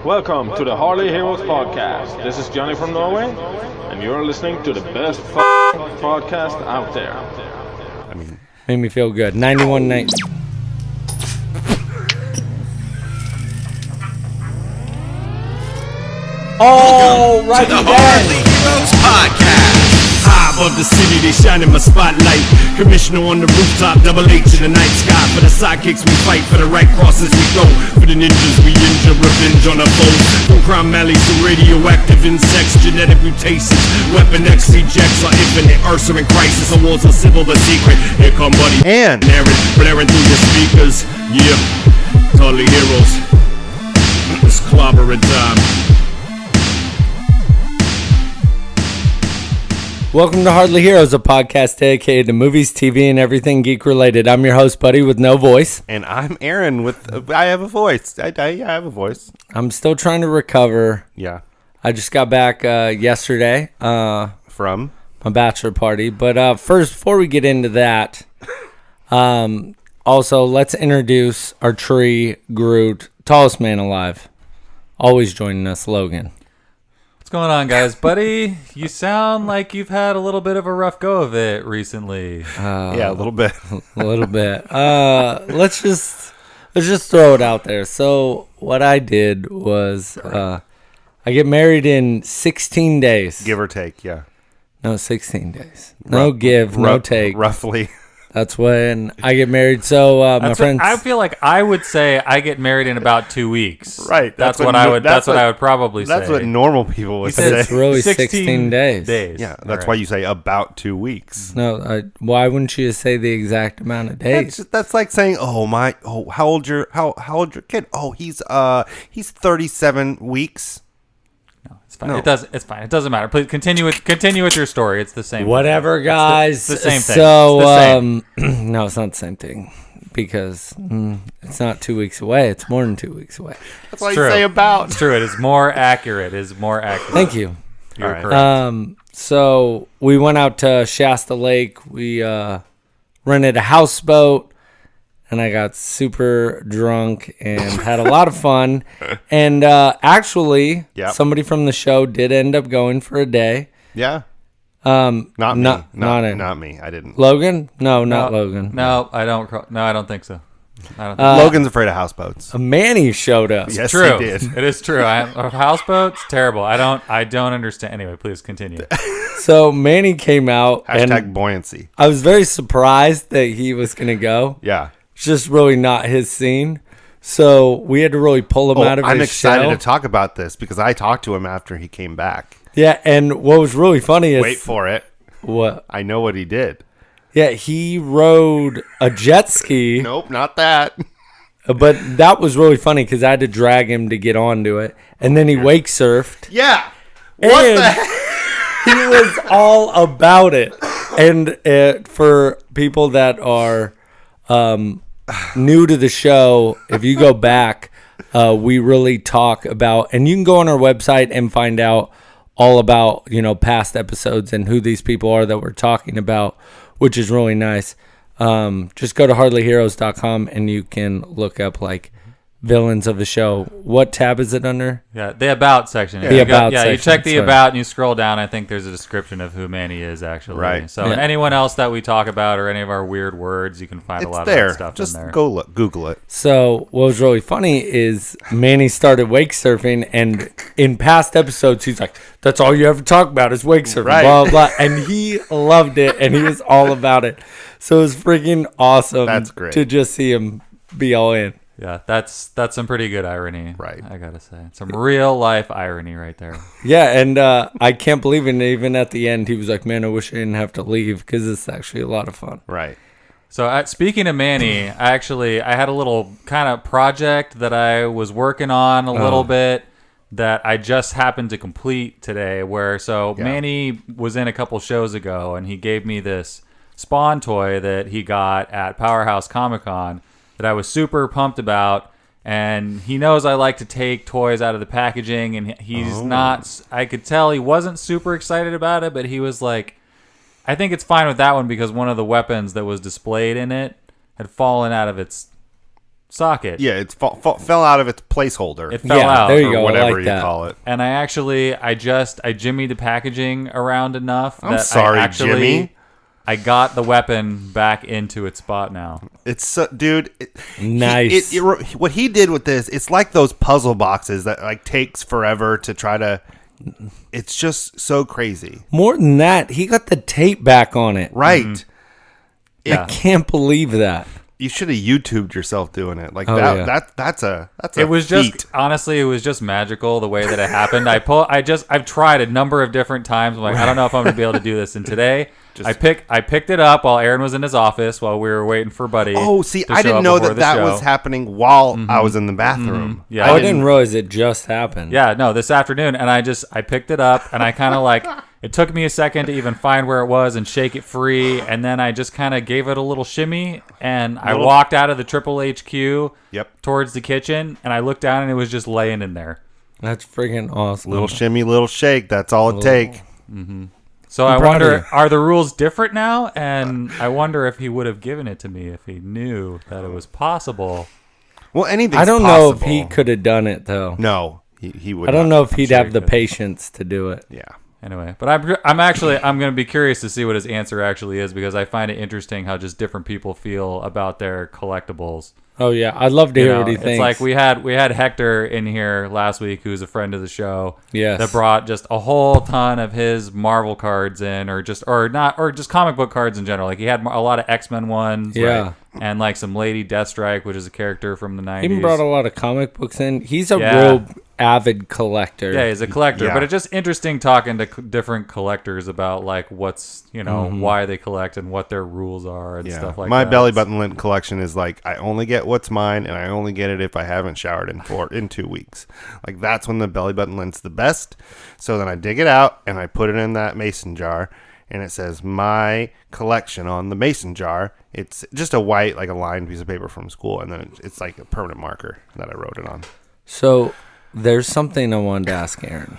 Welcome to the Harley Heroes podcast. This is Johnny from Norway, and you're listening to the best podcast out there. Made me feel good. 91 nights. Oh, right to the Harley Heroes podcast. High above the city, they shine in my spotlight. Commissioner on the rooftop, double H in the night sky. For the sidekicks we fight, for the right crosses we go. For the ninjas we injure, revenge on our foes. From crime alleys to radioactive insects, genetic mutations, Weapon X rejects our infinite Ursa in crisis. Awards are civil but secret. Here come Buddy and Aaron, blaring through your speakers. Yeah, Harley Heroes. It's clobbering time. Welcome to Hardly Heroes, a podcast dedicated to movies, TV, and everything geek-related. I'm your host, Buddy, with no voice. And I'm Aaron with, I have a voice. I have a voice. I'm still trying to recover. Yeah. I just got back yesterday. From? My Bachelor Party. But first, before we get into that, also, let's introduce our tree, Groot, tallest man alive. Always joining us, Logan. What's going on, guys? Buddy, you sound like you've had a little bit of a rough go of it recently. Yeah, a little bit. A little bit. Let's just throw it out there. So what I did was I get married in 16 days. Give or take, yeah. No, 16 days. No no take. Roughly. That's when I get married. So my friends. I feel like I would say I get married in about 2 weeks. Right. That's what I would probably say. That's what normal people would say. say. It's really 16 days. Yeah, that's why you say about 2 weeks. No, why wouldn't you say the exact amount of days? That's like saying, how old your kid? Oh, he's 37 weeks. No, it's fine. No. It's fine. It doesn't matter. Please continue with your story. It's the same. Whatever, thing. guys. It's the same thing. So, no, it's not the same thing because it's not 2 weeks away. It's more than 2 weeks away. That's why you say about. It's true. It is more accurate. Thank you. You're correct. So we went out to Shasta Lake. We rented a houseboat. And I got super drunk and had a lot of fun. And actually, somebody from the show did end up going for a day. Yeah. Not me. Not me. I didn't. Logan? No, not Logan. No, I don't think so. Logan's afraid of houseboats. Manny showed up. Yes, true. He did. It is true. Houseboats, terrible. I don't understand. Anyway, please continue. So Manny came out. Hashtag buoyancy. I was very surprised that he was going to go. Yeah. It's just really not his scene. So we had to really pull him out of his I'm excited shell. to talk about this because I talked to him after he came back. Yeah, and what was really funny is... Wait for it. What? I know what he did. Yeah, he rode a jet ski. Nope, not that. But that was really funny because I had to drag him to get onto it. And then he wake surfed. Yeah. What the heck? He was all about it. And for people that are new to the show, if you go back, we really talk about, and you can go on our website and find out all about, past episodes and who these people are that we're talking about, which is really nice. Just go to hardlyheroes.com and you can look up villains of the show. What tab is it under? Yeah, the About section. The About section. You check the About and you scroll down. I think there's a description of who Manny is, actually. Right. So anyone else that we talk about or any of our weird words, you can find a lot of that stuff Just in there. Go look, Google it. So what was really funny is Manny started wake surfing, and in past episodes, he's like, that's all you ever talk about is wake surfing, right. blah, blah, blah. And he loved it, and he was all about it. So it was freaking awesome. That's great. To just see him be all in. Yeah, that's some pretty good irony. Right. I gotta say. Some real life irony right there. Yeah, and I can't believe it. Even at the end, he was like, man, I wish I didn't have to leave because it's actually a lot of fun. Right. So speaking of Manny, I had a little kind of project that I was working on a little bit that I just happened to complete today. Manny was in a couple shows ago, and he gave me this Spawn toy that he got at Powerhouse Comic-Con that I was super pumped about, and he knows I like to take toys out of the packaging, and he's not, I could tell he wasn't super excited about it, but he was like, I think it's fine with that one because one of the weapons that was displayed in it had fallen out of its socket. Yeah, it fell out of its placeholder. It fell out. There you or go. whatever I like you that. call it. And I jimmied the packaging around enough I'm that sorry, Jimmy. I got the weapon back into its spot now. It's so, dude. Nice. What he did with this, it's like those puzzle boxes that like takes forever to try to. It's just so crazy. More than that, he got the tape back on it. Right. Yeah. I can't believe that. You should have YouTubed yourself doing it. Like Oh, that. yeah. That's a. It was feat. just honestly, it was just magical the way that it happened. I've tried a number of different times. I'm like, I don't know if I'm gonna be able to do this. And today, I picked it up while Aaron was in his office while we were waiting for Buddy. Oh, see, to I show didn't up know before that the was show. happening while I was in the bathroom. Yeah, I didn't realize it just happened. Yeah, no, this afternoon, and I picked it up, and I kind of like, it took me a second to even find where it was and shake it free, and then I just kind of gave it a little shimmy, and I walked out of the Triple HQ towards the kitchen, and I looked down, and it was just laying in there. That's freaking awesome. Little shimmy, little shake. That's all it take. So I'm I proud of wonder, you. are the rules different now? And I wonder if he would have given it to me if he knew that it was possible. Well, anything. I don't know if he could have done it though. No, he would. I don't not. know if he'd sure have he the could. patience to do it. Yeah. Anyway, but I'm going to be curious to see what his answer actually is because I find it interesting how just different people feel about their collectibles. Oh yeah, I'd love to You hear know, what he it's thinks. like we had Hector in here last week, who's a friend of the show. Yes. That brought just a whole ton of his Marvel cards in, or just comic book cards in general. Like he had a lot of X-Men ones. Yeah. Right? And like some Lady Deathstrike, which is a character from the 90s. He even brought a lot of comic books in. He's a Yeah. real avid collector. Yeah, he's a collector, Yeah. but it's just interesting talking to different collectors about like what's why they collect and what their rules are and stuff like My that. belly button lint collection is like I only get what's mine, and I only get it if I haven't showered in 2 weeks. Like that's when the belly button lint's the best. So then I dig it out and I put it in that mason jar, and it says my collection on the mason jar. It's just a white, like a lined piece of paper from school, and then it's like a permanent marker that I wrote it on. So there's something I wanted to ask Aaron.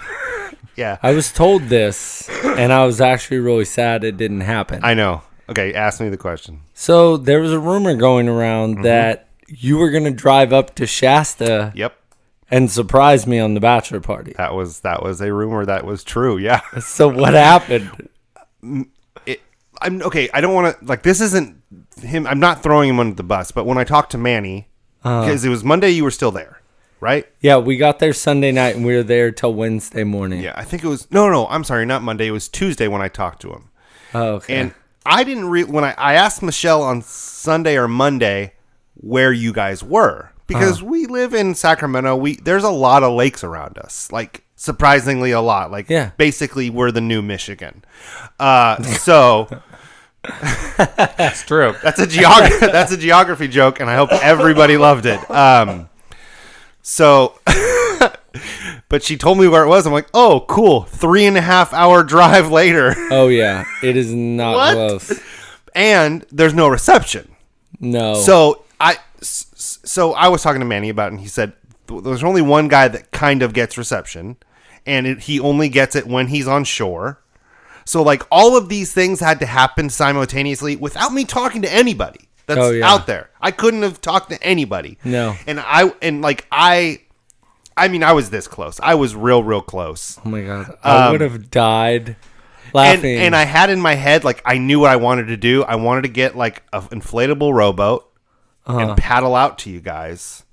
Yeah, I was told this, and I was actually really sad it didn't happen. I know. Okay, ask me the question. So there was a rumor going around that you were going to drive up to Shasta Yep, and surprise me on the bachelor party. that was a rumor that was true. Yeah. So what happened? I'm okay. I don't want to like. This isn't him. I'm not throwing him under the bus. But when I talked to Manny, because it was Monday, you were still there, right? Yeah, we got there Sunday night and we were there till Wednesday morning. Yeah, I think it was. No. I'm sorry, not Monday. It was Tuesday when I talked to him. Oh, okay. And I didn't when I asked Michelle on Sunday or Monday where you guys were, because we live in Sacramento. There's a lot of lakes around us, like surprisingly a lot. Like basically we're the new Michigan. So It's true. that's a geography joke, and I hope everybody loved it. So but she told me where it was. I'm like, oh, cool. 3.5 hour drive later. Oh, yeah. It is not What? close. And there's no reception. No. So I was talking to Manny about it, and he said there's only one guy that kind of gets reception, and he only gets it when he's on shore. So like all of these things had to happen simultaneously without me talking to anybody that's out there. I couldn't have talked to anybody. No. And I mean, I was this close. I was real close. Oh, my God. I would have died laughing. And I had in my head, like, I knew what I wanted to do. I wanted to get, like, an inflatable rowboat and paddle out to you guys.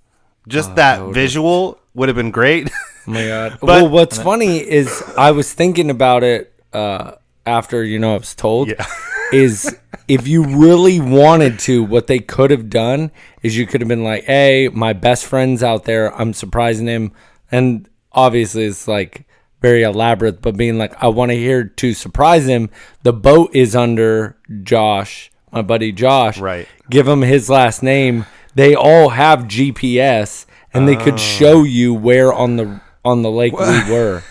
Just that visual would have been great. Oh, my God. But- well, what's funny is I was thinking about it after, I was told. Yeah. Is if you really wanted to, what they could have done is you could have been like, hey, my best friend's out there. I'm surprising him. And obviously it's like very elaborate, but being like, I want to hear to surprise him. The boat is under Josh, my buddy Josh. Right. Give him his last name. They all have GPS and they could show you where on the lake we were.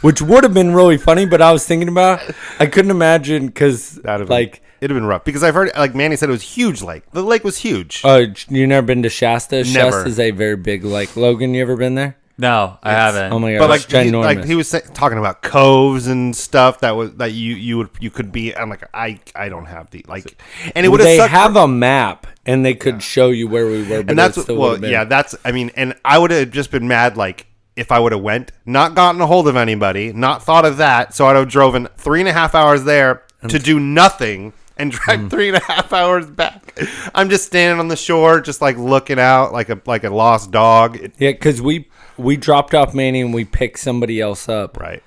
Which would have been really funny, but I was thinking about it. I couldn't imagine because, like... It'd have been rough. Because I've heard, like, Manny said it was huge lake. The lake was huge. You never been to Shasta? Never. Shasta's a very big lake. Logan, you ever been there? No, I haven't. Oh my god! But like, it's ginormous. he was talking about coves and stuff that you could be. I'm like, I don't have the like, and it would they have have a map and they could show you where we were, but and that's it still well, would've been- yeah, that's I mean, and I would have just been mad like if I would have went, not gotten a hold of anybody, not thought of that, so I'd have driven 3.5 hours there to do nothing and drive 3.5 hours back. I'm just standing on the shore, just like looking out like a lost dog. Yeah, because we dropped off Manny and we picked somebody else up. Right.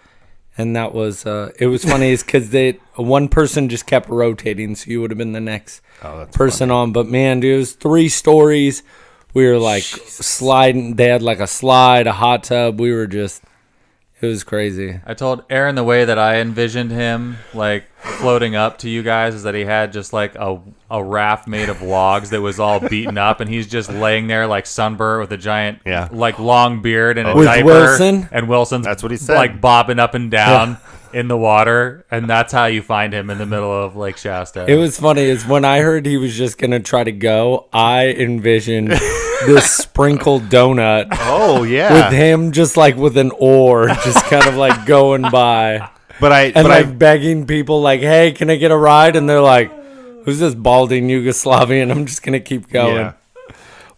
And that was, it was funny is because one person just kept rotating, so you would have been the next person on. But man, dude, it was 3 stories. We were like sliding. They had like a slide, a hot tub. We were just, it was crazy. I told Aaron the way that I envisioned him, like floating up to you guys, is that he had just like a raft made of logs that was all beaten up, and he's just laying there like sunburnt with a giant, like long beard and a With diaper. Wilson? And Wilson's That's what he said. like bobbing up and down in the water, and that's how you find him in the middle of Lake Shasta. It was funny is when I heard he was just going to try to go, I envisioned this sprinkled donut. Oh yeah. With him just like with an oar, just kind of like going by. But Begging people like, hey, can I get a ride? And they're like, who's this balding Yugoslavian? I'm just going to keep going. Yeah.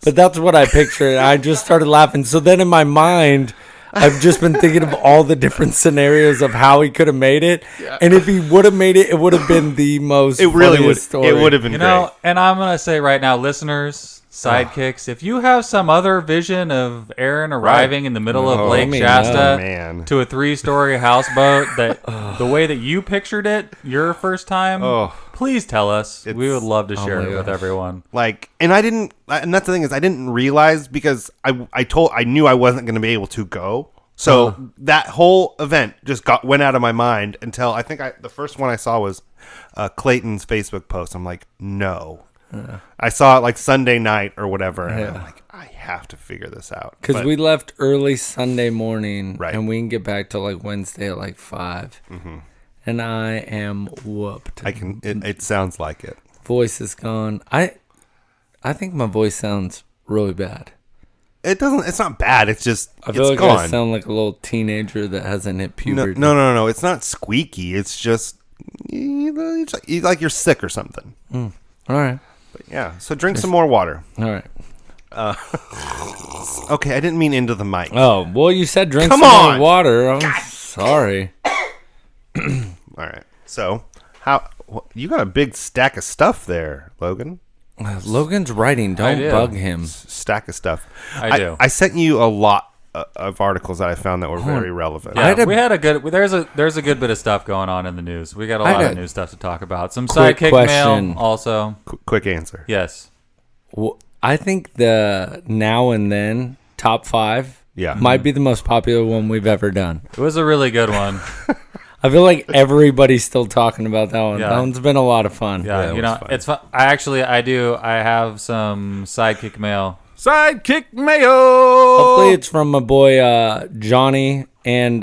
But that's what I pictured. I just started laughing. So then in my mind, I've just been thinking of all the different scenarios of how he could have made it. Yeah. And if he would have made it, it would have been the most funniest story. It would have been great. And I'm going to say right now, listeners, sidekicks, if you have some other vision of Aaron arriving in the middle of Lake Shasta to a 3-story houseboat that the way that you pictured it your first time, please tell us. We would love to share it with everyone. Like, and that's the thing is I didn't realize because I knew I wasn't going to be able to go. So that whole event just went out of my mind until I think the first one I saw was Clayton's Facebook post. I'm like, no. I saw it like Sunday night or whatever, and I'm like, I have to figure this out. Because we left early Sunday morning, right. And we can get back to like Wednesday at like 5. Mm-hmm. And I am whooped. It sounds like it. Voice is gone. I think my voice sounds really bad. It doesn't. It's not bad. It's just I feel it's like gone. I sound like a little teenager that hasn't hit puberty. No. It's not squeaky. It's just like you're sick or something. All right. But yeah. So drink some more water. All right. Okay, I didn't mean into the mic. Oh, well, you said drink Come some on. more water. I'm sorry. All right. So you got a big stack of stuff there, Logan. Logan's writing. Don't bug him. Stack of stuff. I do. I sent you a lot of articles that I found that were very relevant. Yeah, we had a good. There's a good bit of stuff going on in the news. We got a lot of new stuff to talk about. Some sidekick mail also. Quick answer. Yes. Well, I think the Now and Then top 5 might be the most popular one we've ever done. It was a really good one. I feel like everybody's still talking about that one. Yeah. That one's been a lot of fun. Yeah, you know, it's fun. I have some sidekick mail. Sidekick mayo. Hopefully it's from my boy Johnny. And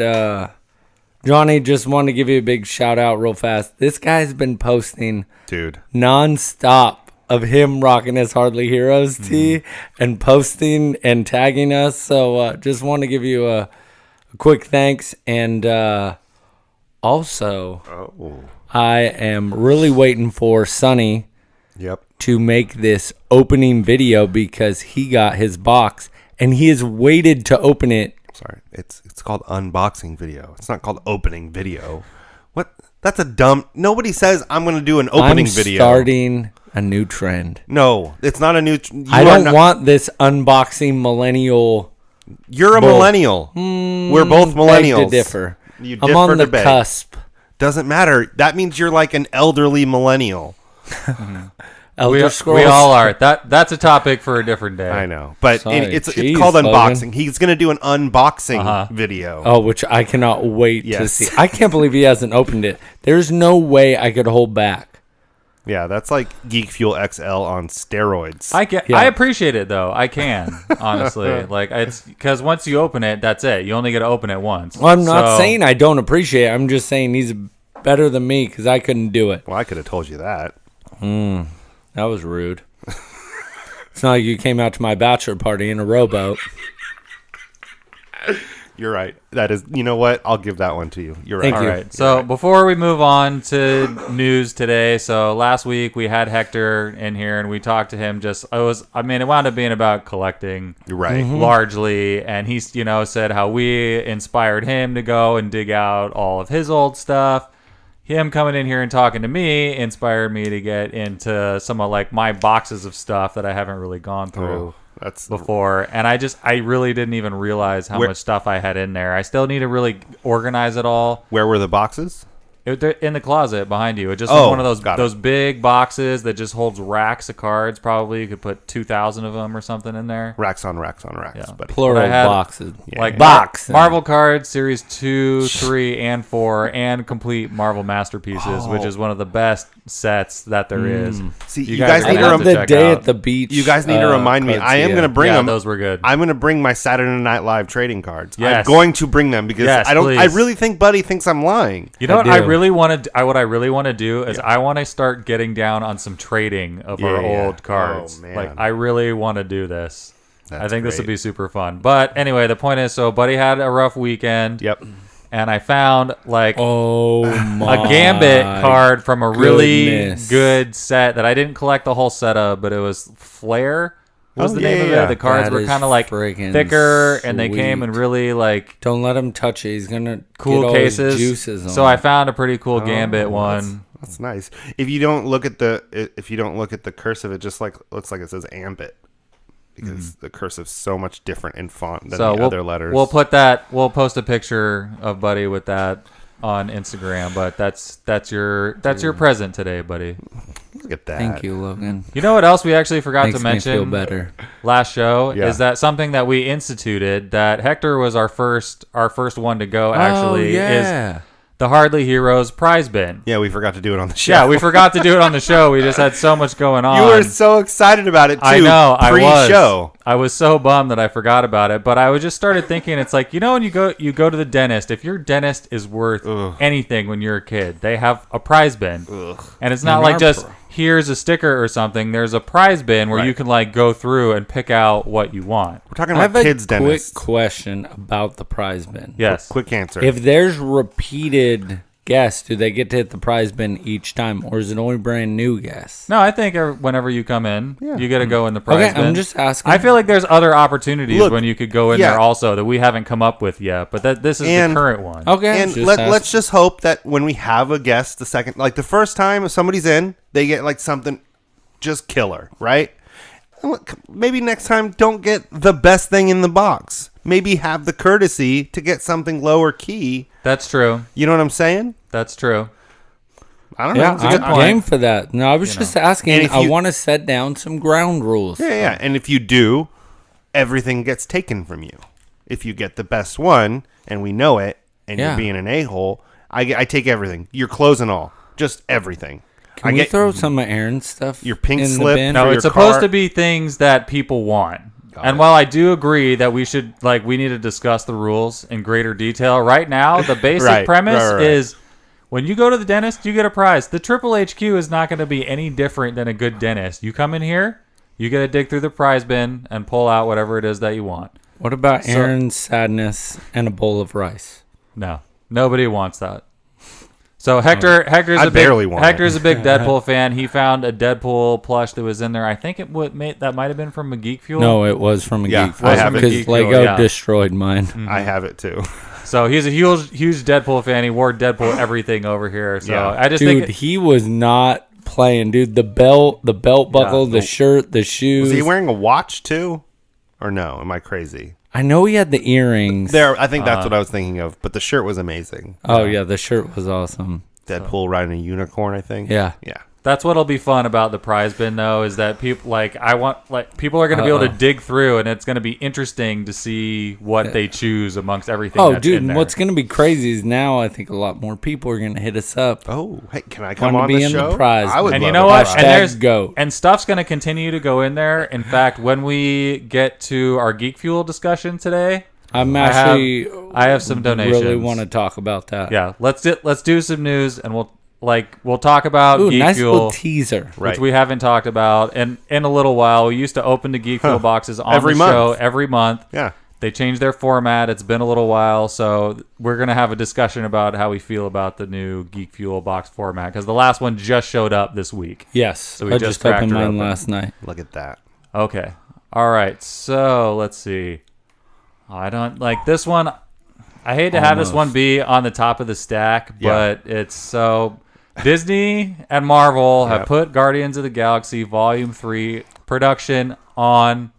Johnny, just wanted to give you a big shout out real fast. This guy's been posting nonstop of him rocking his Hardly Heroes tee and posting and tagging us. So just want to give you a quick thanks. And also, I am really waiting for Sonny to make this opening video because he got his box and he has waited to open it. Sorry, it's called unboxing video. It's not called opening video. What? That's a dumb. Nobody says I'm going to do an opening video. I'm starting a new trend. No, it's not a new. I don't want this unboxing millennial. You're a millennial. We're both millennials. Beg to differ. I'm on the cusp. Doesn't matter. That means you're like an elderly millennial. Elder Scrolls. We all are. That's a topic for a different day. I know, but Sorry. it's Jeez, called Logan. unboxing. He's going to do an unboxing video. Oh, which I cannot wait to see. I can't believe he hasn't opened it. There's no way I could hold back. Yeah, that's like Geek Fuel XL on steroids. I appreciate it though. I can honestly, like it's because once you open it, that's it. You only got to open it once. Well, I'm not saying I don't appreciate it. I'm just saying he's better than me because I couldn't do it. Well, I could have told you that. That was rude. It's not like you came out to my bachelor party in a rowboat. You're right. That is, you know what? I'll give that one to you. You're right. Thank you. All right. So before we move on to news today, so last week we had Hector in here and we talked to him. It wound up being about collecting, Right. largely, and he, said how we inspired him to go and dig out all of his old stuff. Him coming in here and talking to me inspired me to get into some of like my boxes of stuff that I haven't really gone through. That's Before, and I really didn't even realize how much stuff I had in there. I still need to really organize it all. Where were the boxes? They're in the closet behind you. It just one of those big boxes that just holds racks of cards. Probably you could put 2,000 of them or something in there. Racks on racks on racks. Yeah. Buddy. Plural I had, boxes. Like box. Marvel cards, series 2, 3, and 4, and complete Marvel masterpieces, which is one of the best sets that there is. See, you guys need have to to the check day out. at the beach. You guys need to remind me. I am going to bring them. Those were good. I'm going to bring my Saturday Night Live trading cards. Yes. I'm going to bring them because Yes, I please. really think Buddy thinks I'm lying. You know what do. I really want to? What I really want to do is I want to start getting down on some trading of our Yeah. old cards. Oh, man. Like I really want to do this. That's I think this would great. be super fun. But anyway, the point is, so Buddy had a rough weekend. Yep. And I found like Oh my! a Gambit card from a really goodness. good set that I didn't collect the whole set of, but it was Flare. What was the name of yeah. it? The cards That were is kind of like friggin' thicker, and they came in sweet. really like Don't let him touch it. He's gonna cool get all his cases. juices on. So I found a pretty cool Gambit one. Oh, That's nice. If you don't look at the cursive, it just looks like it says Ambit because the cursive's so much different in font than the other letters. We'll post a picture of Buddy with that on Instagram, but that's your present today, buddy. Look at that. Thank you, Logan. You know what else we actually forgot Makes to me mention feel better. last show Yeah. is that something that we instituted that Hector was our first one to go actually is the Hardly Heroes prize bin. Yeah, we forgot to do it on the show. Yeah, we forgot to do it on the show. We just had so much going on. You were so excited about it too. I know. Pre-show. I was so bummed that I forgot about it. But I just started thinking, it's like, when you go to the dentist, if your dentist is worth anything when you're a kid, they have a prize bin, and it's not like just here's a sticker or something. There's a prize bin where you can like go through and pick out what you want. We're talking I have about a kids quick dentists. question about the prize bin. Yes. Quick answer. If there's repeated guests, do they get to hit the prize bin each time, or is it only brand new guests? No, I think whenever you come in, you get to go in the prize Okay, bin. I'm just asking. I feel like there's other opportunities Look, when you could go in yeah. there also that we haven't come up with yet. But this is And- the current one. Okay, and just let's just hope that when we have a guest, the first time if somebody's in, they get like something just killer, right? Maybe next time don't get the best thing in the box. Maybe have the courtesy to get something lower key. That's true. You know what I'm saying? That's true. I don't know. Yeah, It's a good I'm point. game for that. No, I was just And asking. if I you- want to set down some ground rules. Yeah. And if you do, everything gets taken from you. If you get the best one, and we know it, and Yeah. you're being an a-hole, I take everything. Your clothes and all. Just everything. Can we throw some of Aaron's stuff your pink in slip? the bin? No, for it's your supposed car? to be things that people want. And it. while I do agree that we need to discuss the rules in greater detail, right now the basic Right, premise right. is when you go to the dentist, you get a prize. The Triple HQ is not going to be any different than a good dentist. You come in here, you get to dig through the prize bin and pull out whatever it is that you want. What about Aaron's sadness and a bowl of rice? No, nobody wants that. So Hector's I a barely big want it. Hector's a big Deadpool fan. He found a Deadpool plush that was in there. I think that might have been from a Geek Fuel. No, it was from a Yeah, Geek I have it. because Geek Fuel, Lego yeah. destroyed mine. I have it too. So he's a huge Deadpool fan. He wore Deadpool everything over here. So Yeah. I just Dude, think he was not playing, dude. The belt buckle, the shirt, the shoes. Was he wearing a watch too? Or no? Am I crazy? I know he had the earrings. I think that's what I was thinking of. But the shirt was amazing. Oh yeah, the shirt was awesome. Deadpool riding a unicorn, I think. Yeah. Yeah. that's what'll be fun about the prize bin though, is that people people are going to be able to dig through, and it's going to be interesting to see what they choose amongst everything. Oh, that's dude, in there. and what's gonna be crazy is now I think a lot more people are gonna hit us up. Oh, hey, can I come Want to on be the in show? the prize. I would And love you know a what? prize. And there's GOAT. and stuff's going to continue to go in there. In fact, when we get to our Geek Fuel discussion today, I'm I actually have some donations. really want to talk about that. Yeah, let's do some news, and we'll talk about Ooh, Geek nice Fuel, little teaser. Right. which we haven't talked about in a little while. We used to open the Geek Fuel boxes on Every the month. show every month. Yeah. they changed their format. It's been a little while, so we're going to have a discussion about how we feel about the new Geek Fuel box format, because the last one just showed up this week. Yes, So we I just just opened cracked it mine open. last night. Look at that. Okay. All right. So let's see. I don't like this one. I hate to have this one be on the top of the stack, but it's so Disney and Marvel have put Guardians of the Galaxy Volume 3 production on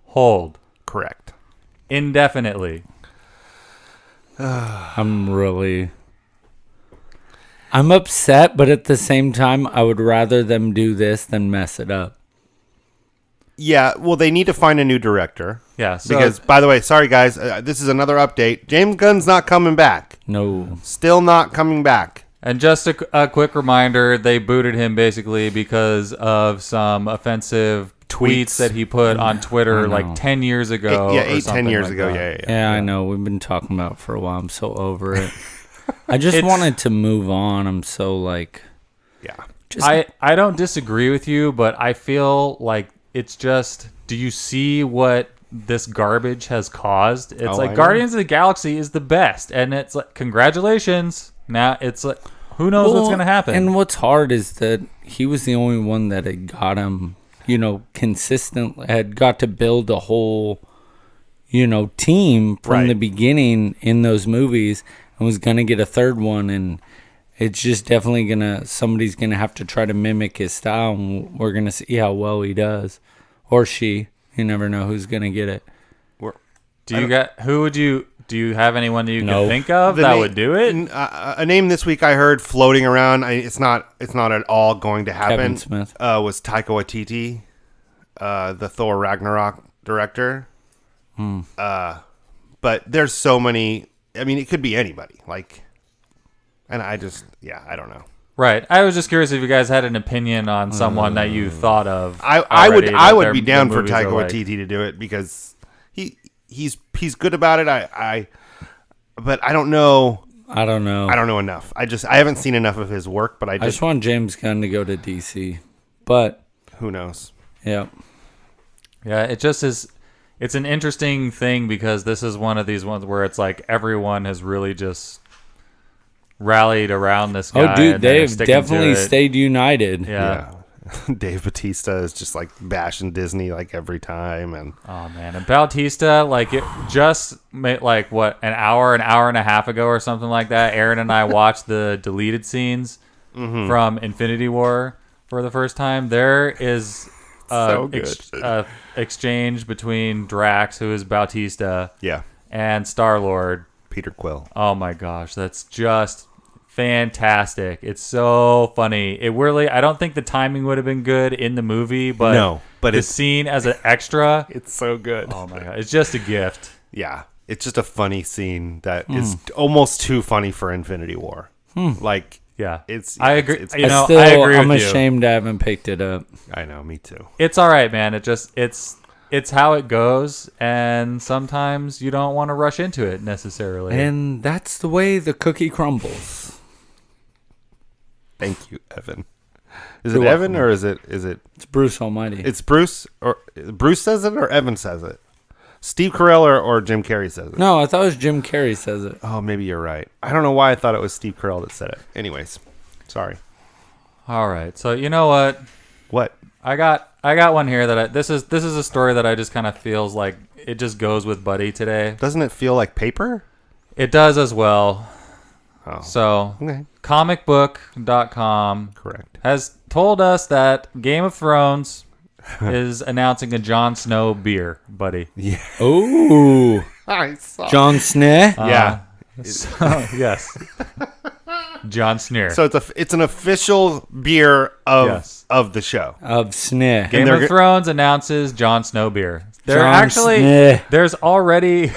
hold Correct. indefinitely. I'm upset, but at the same time, I would rather them do this than mess it up. Yeah, well, they need to find a new director. Yeah. So, Because, by the way, sorry guys, this is another update. James Gunn's not coming back. No. Still not coming back. and just a quick reminder, they booted him basically because of some offensive tweets that he put on Twitter like 10 years ago. Eight, or 10 years like ago. that. Yeah, I know. We've been talking about it for a while. I'm so over it. I just wanted to move on. I'm so like... Yeah. Just, I don't disagree with you, but I feel like it's just, do you see what this garbage has caused? It's like Guardians of the Galaxy is the best, and it's like, congratulations. Now it's like, who knows what's going to happen? And what's hard is that he was the only one that had got him, consistently, had got to build a whole, team from the beginning in those movies, and was going to get a third one, and it's just definitely somebody's going to have to try to mimic his style, and we're going to see how well he does. Or she. You never know who's going to get it. Do you have anyone that you can think of that would do it? A name this week I heard floating around. It's not at all going to happen. Kevin Smith. Was Taika Waititi, the Thor Ragnarok director. But there's so many. I mean, it could be anybody. And I don't know. Right. I was just curious if you guys had an opinion on someone that you thought of. I would be down for Taika Waititi to do it because he's good about it. But I don't know. I don't know. I don't know enough. I haven't seen enough of his work, but I just want James Gunn to go to DC. But who knows? Yeah. Yeah, it just is. It's an interesting thing because this is one of these ones where it's like everyone has really just rallied around this guy. Oh, dude, they've definitely stayed united. Yeah. Dave Bautista is just bashing Disney every time, and oh man, and Bautista it just made an hour and a half ago or something like that. Aaron and I watched the deleted scenes from Infinity War for the first time. There is exchange between Drax, who is Bautista, and Star-Lord, Peter Quill. Oh my gosh, that's just fantastic. It's so funny. It really, I don't think the timing would have been good in the movie, but the scene as an extra, it's so good. Oh my god, it's just a gift. Yeah, it's just a funny scene that is almost too funny for Infinity War. Yeah, I agree. I agree. I'm ashamed I haven't picked it up. I know, me too. It's all right, man. It's how it goes, and sometimes you don't want to rush into it necessarily. And that's the way the cookie crumbles. Thank you, Evan. Is it Evan or is it? It's Bruce Almighty. It's Bruce, or Bruce says it, or Evan says it. Steve Carell or Jim Carrey says it. No, I thought it was Jim Carrey says it. Oh, maybe you're right. I don't know why I thought it was Steve Carell that said it. Anyways, sorry. All right, so you know what? What? I got one here that this is a story that I just kind of feels like it just goes with Buddy today. Doesn't it feel like paper? It does as well. Oh. So, okay. comicbook.com correct has told us that Game of Thrones is announcing a Jon Snow beer, Buddy. Yeah. Ooh. I saw. Jon Snow? Yeah. Yes. Jon Snow. So it's an official beer of the show. Of Snow. Game of Thrones announces Jon Snow beer. There's already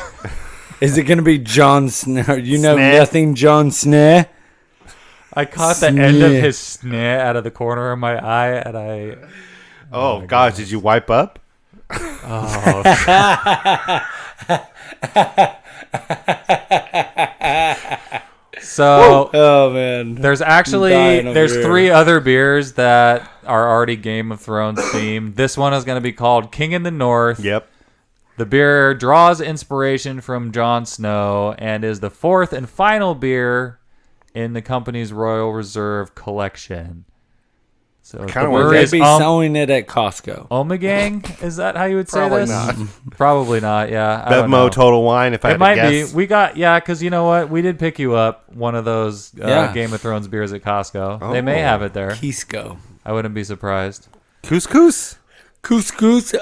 Is it going to be Jon Snow? You know nothing, Jon Snow? I caught the end of his sneh out of the corner of my eye, and I... Oh, gosh, did you wipe up? Oh. So, oh man, there's 3 other beers that are already Game of Thrones themed. This one is going to be called King in the North. Yep. The beer draws inspiration from Jon Snow and is the fourth and final beer in the company's Royal Reserve collection. So Kinda the want brewery They'd is be selling it at Costco. Omegang? Is that how you would say Probably this? not. Probably not, yeah. I don't know. Bevmo Total Wine, if I It had might to guess. be. We got, because you know what? We did pick you up one of those Yeah. Game of Thrones beers at Costco. Oh. They may have it there. Costco. I wouldn't be surprised. Couscous? Couscous.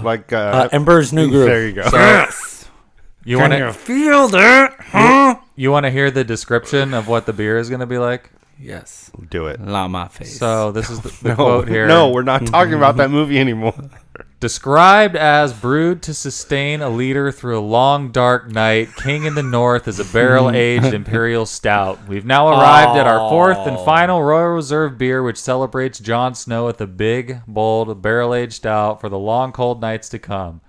Like, Emperor's New Groove. there you go. Yes. You want Can you to feel that? Huh? you want to hear the description of what the beer is going to be like? Yes. Do it. La my face. So this is the quote here. No, we're not talking about that movie anymore. Described as brewed to sustain a leader through a long, dark night, King in the North is a barrel-aged imperial stout. We've now arrived at our fourth and final Royal Reserve beer, which celebrates Jon Snow with a big, bold, barrel-aged stout for the long, cold nights to come.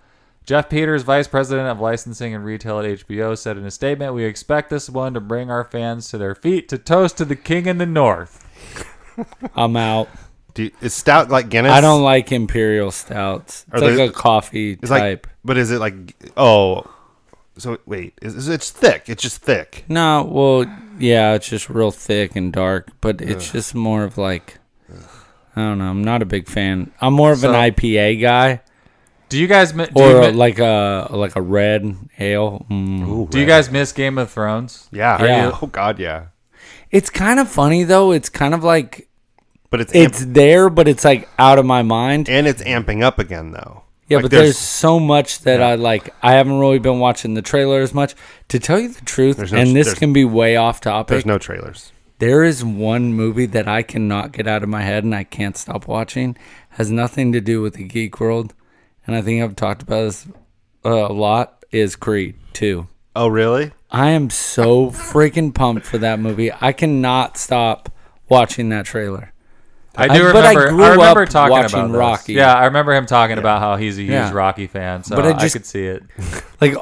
Jeff Peters, Vice President of Licensing and Retail at HBO, said in a statement, "We expect this one to bring our fans to their feet to toast to the King in the North." I'm out. Is stout like Guinness? I don't like imperial stouts. It's Are like they- a coffee It's type. like, but is it like? Oh, so wait, it's thick. It's just thick. No, well, yeah, it's just real thick and dark, but it's just more of like, I don't know. I'm not a big fan. I'm more of an IPA guy, Do you guys like a red ale. do you guys miss Game of Thrones? Yeah. Yeah. Oh God, yeah. It's kind of funny though. It's kind of like But it's it's there, but it's like out of my mind. and it's amping up again though. Yeah, Like, but there's so much that I like. I haven't really been watching the trailer as much. To tell you the truth, There's no- and this there's- can be way off topic. there's no trailers. There is one movie that I cannot get out of my head and I can't stop watching. Has nothing to do with the geek world, and I think I've talked about this a lot. Is Creed 2. Oh really? I am so freaking pumped for that movie. I cannot stop watching that trailer. I do but I remember. grew I remember up talking watching about this. Rocky. Yeah, I remember him talking about how he's a huge Yeah. Rocky fan. So But I I just- could see it. Like,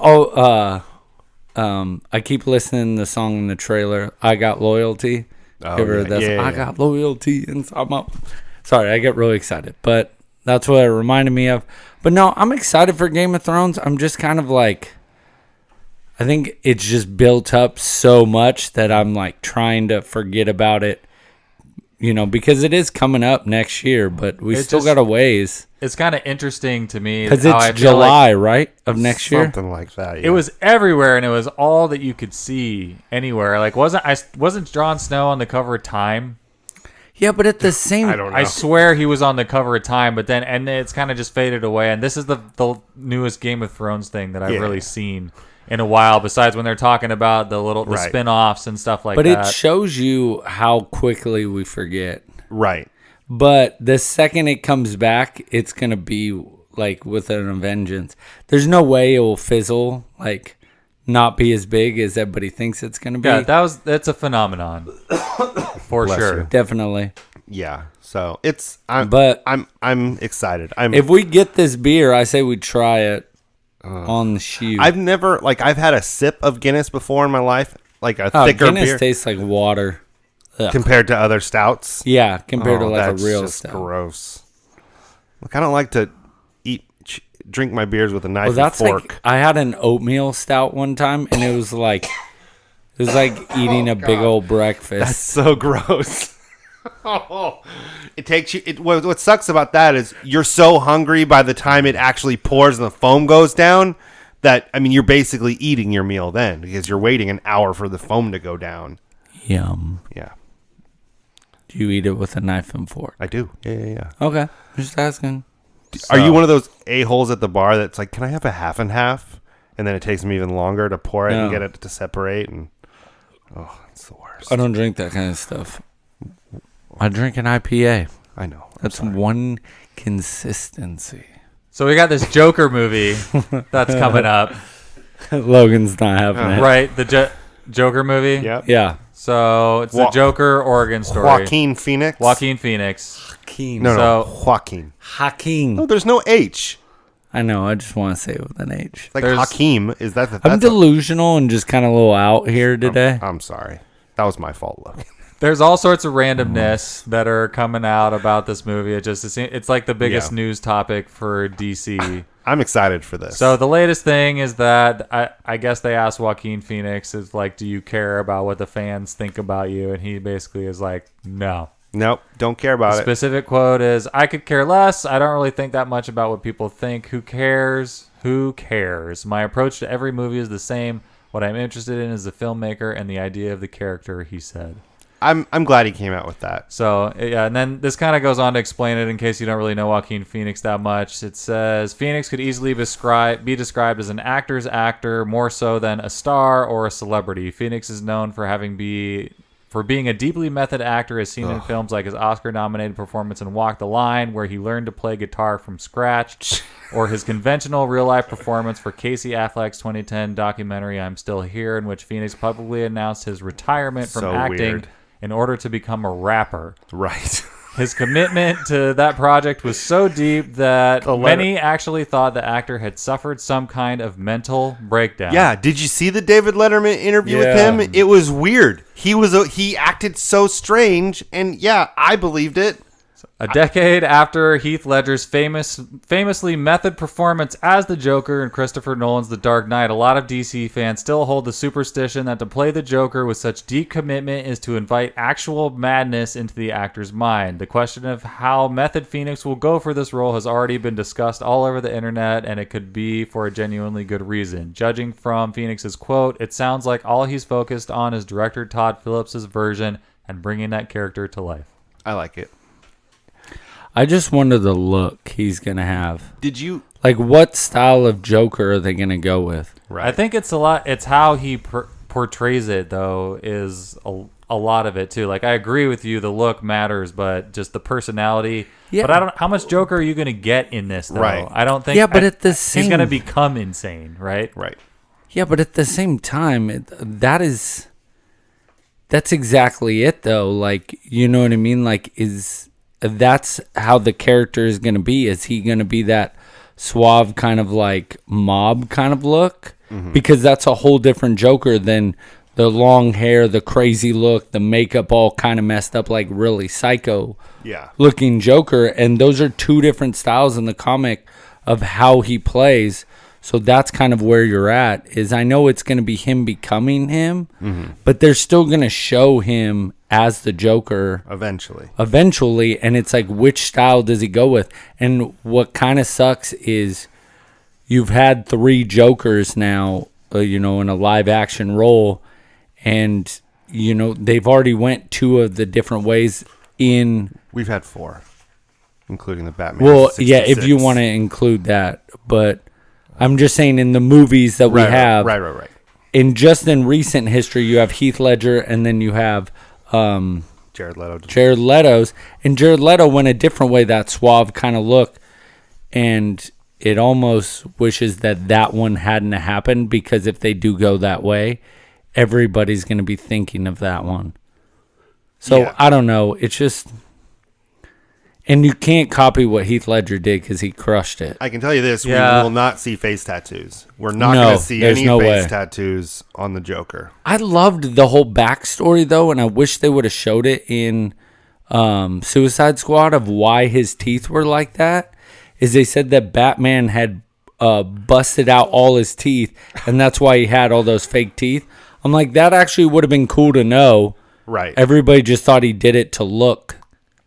I keep listening to the song in the trailer. I Got Loyalty. Oh, Give her yeah. this. Yeah, I yeah. got loyalty, and so I'm up. Sorry, I get really excited, but that's what it reminded me of. But no, I'm excited for Game of Thrones. I'm just kind of like, I think it's just built up so much that I'm like trying to forget about it. You know, because it is coming up next year, but we It still just- got a ways. It's kind of interesting to me Because how I it's feel like July, right, of next year? Something like that. Yeah. it was everywhere, and it was all that you could see anywhere. Like, wasn't Jon Snow on the cover of Time? Yeah, but at the same I don't know. I swear he was on the cover of Time, but then it's kind of just faded away. And this is the newest Game of Thrones thing that I've Yeah. really seen in a while. Besides when they're talking about the Right. spin-offs and stuff like But that. it shows you how quickly we forget. right. But the second it comes back, it's going to be like with a vengeance. There's no way it will fizzle, like not be as big as everybody thinks it's going to be. Yeah, that's a phenomenon for Bless sure. you. Definitely. Yeah. So it's. But- I'm excited. If we get this beer, I say we try it on the shoe. I've never I've had a sip of Guinness before in my life, like a Oh, thicker Guinness beer tastes like water. Ugh. compared to other stouts. Yeah, compared to Oh, like a that's real just stout. gross. Look, I don't like to drink my beers with a knife Well, and that's fork. like I had an oatmeal stout one time, and it was like eating a big old breakfast. That's so gross. It takes you. What sucks about that is you're so hungry by the time it actually pours and the foam goes down that you're basically eating your meal then because you're waiting an hour for the foam to go down. Yum. Yeah, Do you eat it with a knife and fork? I do. Yeah. Okay, just asking. Are you one of those a-holes at the bar that's like, can I have a half and half? And then it takes me even longer to pour it and No. get it to separate. And it's the worst. I don't drink that kind of stuff. I drink an IPA. I know. I'm That's sorry. one consistency. So we got this Joker movie that's coming up, Logan's not having it. right? The Joker movie. Yep. Yeah. So it's the Joker origin story. Joaquin Phoenix. Joaquin Phoenix. Hakeem. No, So- Joaquin. Hakeem. No, there's no H. I know. I just want to say it with an H. It's like There's- Hakeem. Is that the? I'm that's delusional and just kind of a little out here today. I'm sorry. That was my fault, Logan. There's all sorts of randomness that are coming out about this movie. It's like the biggest Yeah. news topic for DC. I'm excited for this. So the latest thing is that I guess they asked Joaquin Phoenix, is like, do you care about what the fans think about you? And he basically is like, no. Nope, don't care about it. Specific quote is, I could care less. I don't really think that much about what people think. Who cares? Who cares? My approach to every movie is the same. What I'm interested in is the filmmaker and the idea of the character, he said. I'm glad he came out with that. So, yeah, and then this kind of goes on to explain it in case you don't really know Joaquin Phoenix that much. It says, Phoenix could easily be described as an actor's actor more so than a star or a celebrity. Phoenix is known for being a deeply method actor, as seen in films like his Oscar-nominated performance in Walk the Line, where he learned to play guitar from scratch, or his conventional real-life performance for Casey Affleck's 2010 documentary I'm Still Here, in which Phoenix publicly announced his retirement from acting weird. in order to become a rapper. Right. His commitment to that project was so deep that many actually thought the actor had suffered some kind of mental breakdown. Yeah, did you see the David Letterman interview with him? It was weird. He acted so strange, and yeah, I believed it. A decade after Heath Ledger's famously method performance as the Joker in Christopher Nolan's The Dark Knight, a lot of DC fans still hold the superstition that to play the Joker with such deep commitment is to invite actual madness into the actor's mind. The question of how Method Phoenix will go for this role has already been discussed all over the internet, and it could be for a genuinely good reason. Judging from Phoenix's quote, it sounds like all he's focused on is director Todd Phillips' version and bringing that character to life. I like it. I just wonder the look he's going to have. Did you... Like, what style of Joker are they going to go with? Right. I think it's a lot. It's how he portrays it, though, is a lot of it, too. Like, I agree with you. The look matters, but just the personality. Yeah. But how much Joker are you going to get in this, though? Right. I don't think... Yeah, but at the same... He's going to become insane, right? Right. Yeah, but at the same time, that's exactly it, though. Like, you know what I mean? Like, that's how the character is going to be. Is he going to be that suave kind of like mob kind of look? Mm-hmm. Because that's a whole different Joker than the long hair, the crazy look, the makeup all kind of messed up, like really psycho looking Joker. And those are two different styles in the comic of how he plays. So that's kind of where you're at. Is I know it's going to be him becoming him, but they're still going to show him as the Joker eventually, and it's like, which style does he go with? And what kind of sucks is you've had 3 Jokers now, in a live action role, and they've already went 2 of the different ways in. We've had 4, including the Batman. Well, 66. Yeah, if you want to include that, but I'm just saying in the movies that we have, right. In recent history, you have Heath Ledger, and then you have. Jared Leto's, and Jared Leto went a different way, that suave kind of look, and it almost wishes that one hadn't happened, because if they do go that way, everybody's going to be thinking of that one. So I don't know, it's just, and you can't copy what Heath Ledger did because he crushed it. I can tell you this, we will not see face tattoos. We're not going to see any face tattoos on the Joker. I loved the whole backstory, though, and I wish they would have showed it in Suicide Squad of why his teeth were like that. Is they said that Batman had busted out all his teeth, and that's why he had all those fake teeth. I'm like, that actually would have been cool to know. Right. Everybody just thought he did it to look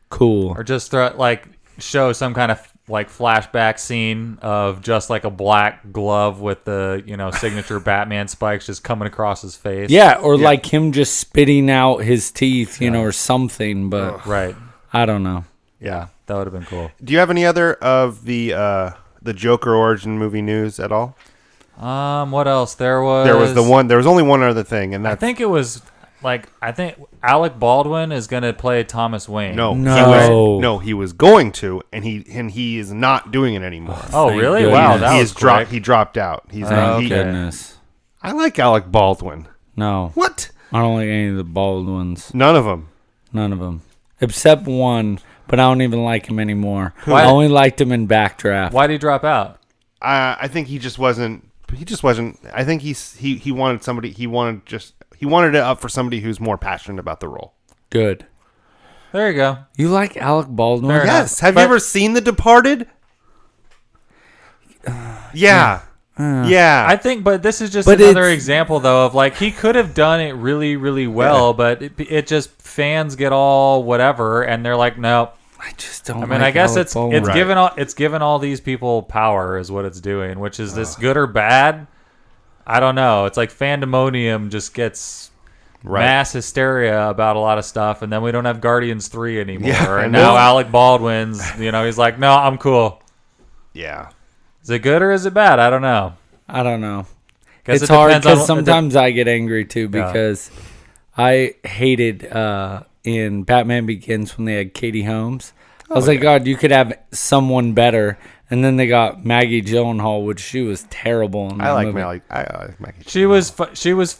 cool. Or just show some kind of like flashback scene of just like a black glove with the signature Batman spikes just coming across his face. Yeah, or like him just spitting out his teeth, or something. But right, I don't know. Yeah, that would have been cool. Do you have any other of the Joker origin movie news at all? What else? There was only one other thing, and that's, I think it was. I think Alec Baldwin is going to play Thomas Wayne. No, he was going to, and he is not doing it anymore. Oh, really? Goodness. Wow, that was quick. He dropped out. He's goodness. I like Alec Baldwin. No. What? I don't like any of the Baldwins. None of them. Except one, but I don't even like him anymore. I only liked him in Backdraft. Why did he drop out? I think he just wasn't. I think he wanted somebody. He wanted it up for somebody who's more passionate about the role. Good. There you go. You like Alec Baldwin? Yes. Have you ever seen The Departed? Yeah. Yeah. I think, but this is just But another it's- example, though, of like he could have done it really, really well, but it just fans get all whatever, and they're like, no. I just don't. I mean, like I guess Alec it's Baldwin. given all these people power, is what it's doing. Which is this good or bad? I don't know. It's like fandemonium just gets mass hysteria about a lot of stuff, and then we don't have Guardians 3 anymore. Yeah, and now Alec Baldwin's, he's like, no, I'm cool. Yeah. Is it good or is it bad? I don't know. I don't know. Guess It's it hard depends on- because sometimes I get angry too because I hated in Batman Begins when they had Katie Holmes. I was like, God, you could have someone better. And then they got Maggie Gyllenhaal, which she was terrible in that I like movie. Maggie. She was fine. She was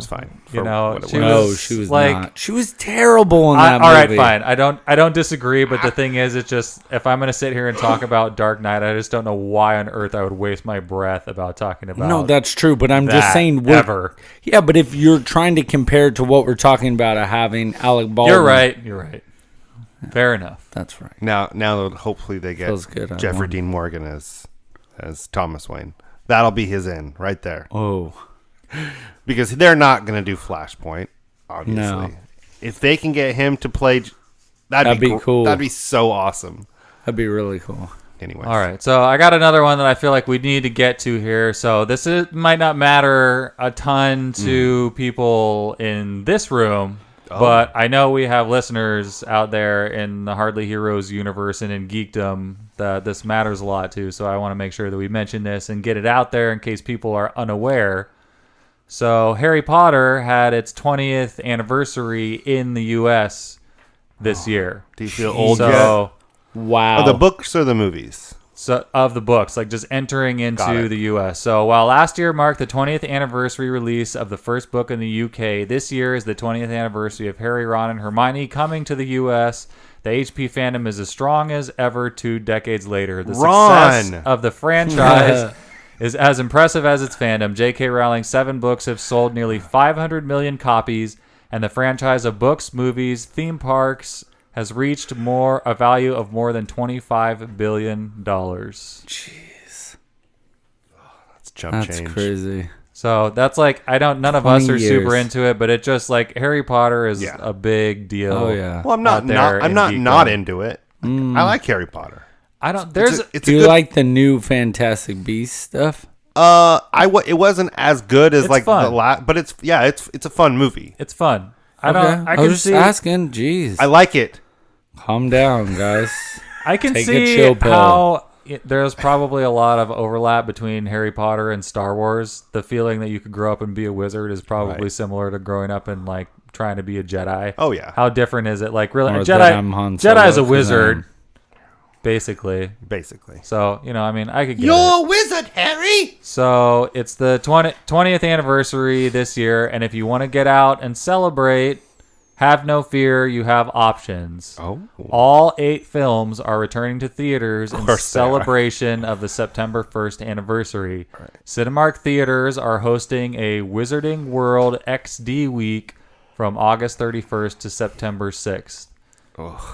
fine. You for know, what it she was. No, was she was like- not. She was terrible in that all right, movie. fine. I don't disagree, but the thing is, it's just if I'm gonna sit here and talk about Dark Knight, I just don't know why on earth I would waste my breath about talking about. No, that's true. But I'm just that saying. ever. Yeah, but if you're trying to compare to what we're talking about having Alec Baldwin. You're right. Fair enough. That's right. Now hopefully they get Feels good. I Jeffrey won. Dean Morgan as Thomas Wayne. That'll be his in right there. Oh. Because they're not going to do Flashpoint, obviously. No. If they can get him to play, that'd be cool. That'd be so awesome. That'd be really cool. Anyway. All right, so I got another one that I feel like we need to get to here. So this might not matter a ton to people in this room, but I know we have listeners out there in the Hardly Heroes universe and in geekdom that this matters a lot to. So I want to make sure that we mention this and get it out there in case people are unaware. So Harry Potter had its 20th anniversary in the U.S. this year. Do you feel old So, Wow. yet? The books or the movies? So of the books, like just entering Got into it. the U.S. So while last year marked the 20th anniversary release of the first book in the U.K., this year is the 20th anniversary of Harry, Ron, and Hermione coming to the U.S. The HP fandom is as strong as ever 2 decades later. The success Ron! of the franchise is as impressive as its fandom. J.K. Rowling's 7 books have sold nearly 500 million copies, and the franchise of books, movies, theme parks has reached a value of more than $25 billion. Jeez. It's chump That's change. crazy. So that's like, none of us 20 are super years. into it, but it just like Harry Potter is Yeah. a big deal. Oh, yeah. Well, I'm out there in not geekdom. into it. I like Harry Potter. I don't, there's, It's Do a you good, like the new Fantastic Beasts stuff? it wasn't as good as It's like fun. the last, but it's a fun movie. it's fun. I I can was just see, asking. Jeez. I like it. Calm down, guys. I can Take a see chill pill. how there's probably a lot of overlap between Harry Potter and Star Wars. The feeling that you could grow up and be a wizard is probably Right. similar to growing up and like trying to be a Jedi. Oh, yeah. How different is it? Like really, Or a that I'm Han Solo, Jedi's a 'cause wizard, basically. Basically. So I mean, I could get it. You're a wizard, Harry. So it's the 20th anniversary this year, and if you want to get out and celebrate, have no fear, you have options. Oh. All 8 films are returning to theaters in course they are. celebration of the September 1st anniversary. Cinemark Theaters are hosting a Wizarding World XD Week from August 31st to September 6th.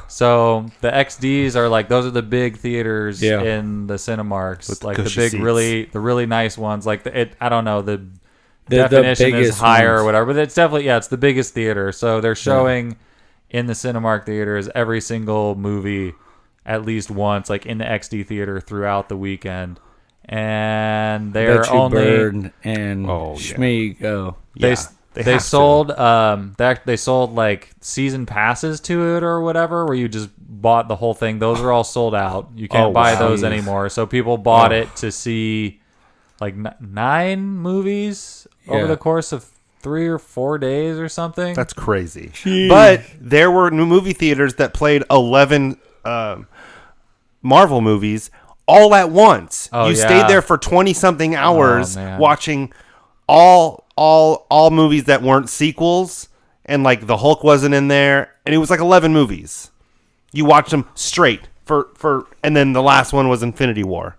So the XDs are like, those are the big theaters Yeah. in the Cinemarks, With the like the cushy big, seats. the really nice ones. Like I don't know, the The definition is biggest higher ones. or whatever, but it's definitely, it's the biggest theater. So they're showing in the Cinemark theaters every single movie at least once, like in the XD theater throughout the weekend. And they're Bet you only Bird and Oh, yeah. Shmee go. they have to. sold they sold like season passes to it or whatever, where you just bought the whole thing. Those are all sold out. You can't Oh, buy wow. those anymore. So people bought it to see like 9 movies over Yeah. the course of 3 or 4 days or something. That's crazy. But there were new movie theaters that played 11 Marvel movies all at once. Oh, you yeah. stayed there for 20 something hours man. watching all movies that weren't sequels, and like the Hulk wasn't in there, and it was like 11 movies. You watched them straight for and then the last one was Infinity War.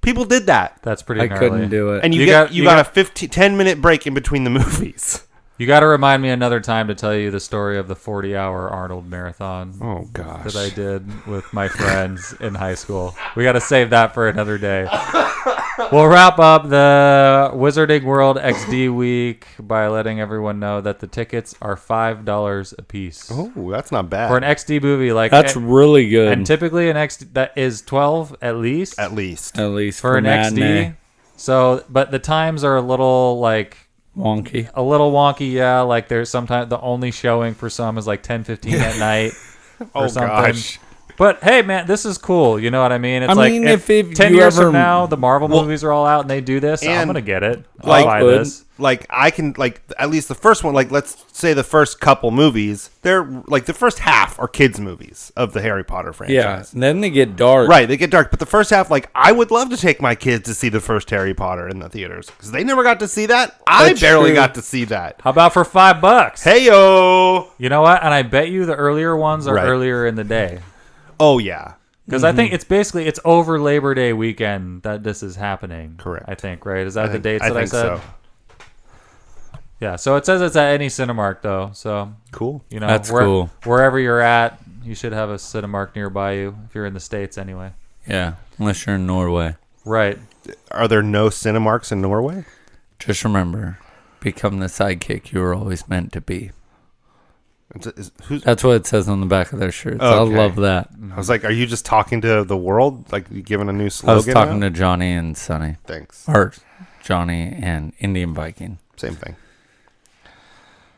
People did that. That's pretty I gnarly. couldn't do it. And you got a 10-minute break in between the movies. You got to remind me another time to tell you the story of the 40-hour Arnold marathon. Oh gosh. That I did with my friends in high school. We got to save that for another day. We'll wrap up the Wizarding World XD week by letting everyone know that the tickets are $5 a piece. Oh, that's not bad. For an XD movie, That's really good. and typically an XD that is 12 at least. At least For an matinee. XD. So, but the times are a little wonky, yeah. Like there's sometimes the only showing for some is like 10:15 at night or something. Gosh. But hey, man, this is cool. You know what I mean? It's I like mean, if if 10 you years ever- from now, the Marvel movies are all out and they do this, I'm And, gonna get it. I'll like, buy good. this. Like I can like at least the first one. Like let's say the first couple movies. They're like the first half are kids movies of the Harry Potter franchise. Yeah, and then they get dark. Right, they get dark, but the first half, like, I would love to take my kids to see the first Harry Potter in the theaters because they never got to see that. I That's barely true. got to see that. How about for $5? Hey yo! You know what? And I bet you the earlier ones are Right. earlier in the day. Oh yeah, Because I think it's over Labor Day weekend that this is happening. Correct. I think, right? Is that the think- dates that I think said? so. Yeah. So it says it's at any Cinemark though. So Cool. you know, That's cool. Wherever you're at, you should have a Cinemark nearby you if you're in the States anyway. Yeah, unless you're in Norway. Right. Are there no Cinemarks in Norway? Just remember, become the sidekick you were always meant to be. Who's? That's what it says on the back of their shirts. I Okay. love that. I was like, are you just talking to the world? Like, you giving a new slogan? I was talking now? to Johnny and Sonny. Thanks. Or Johnny and Indian Viking. Same thing.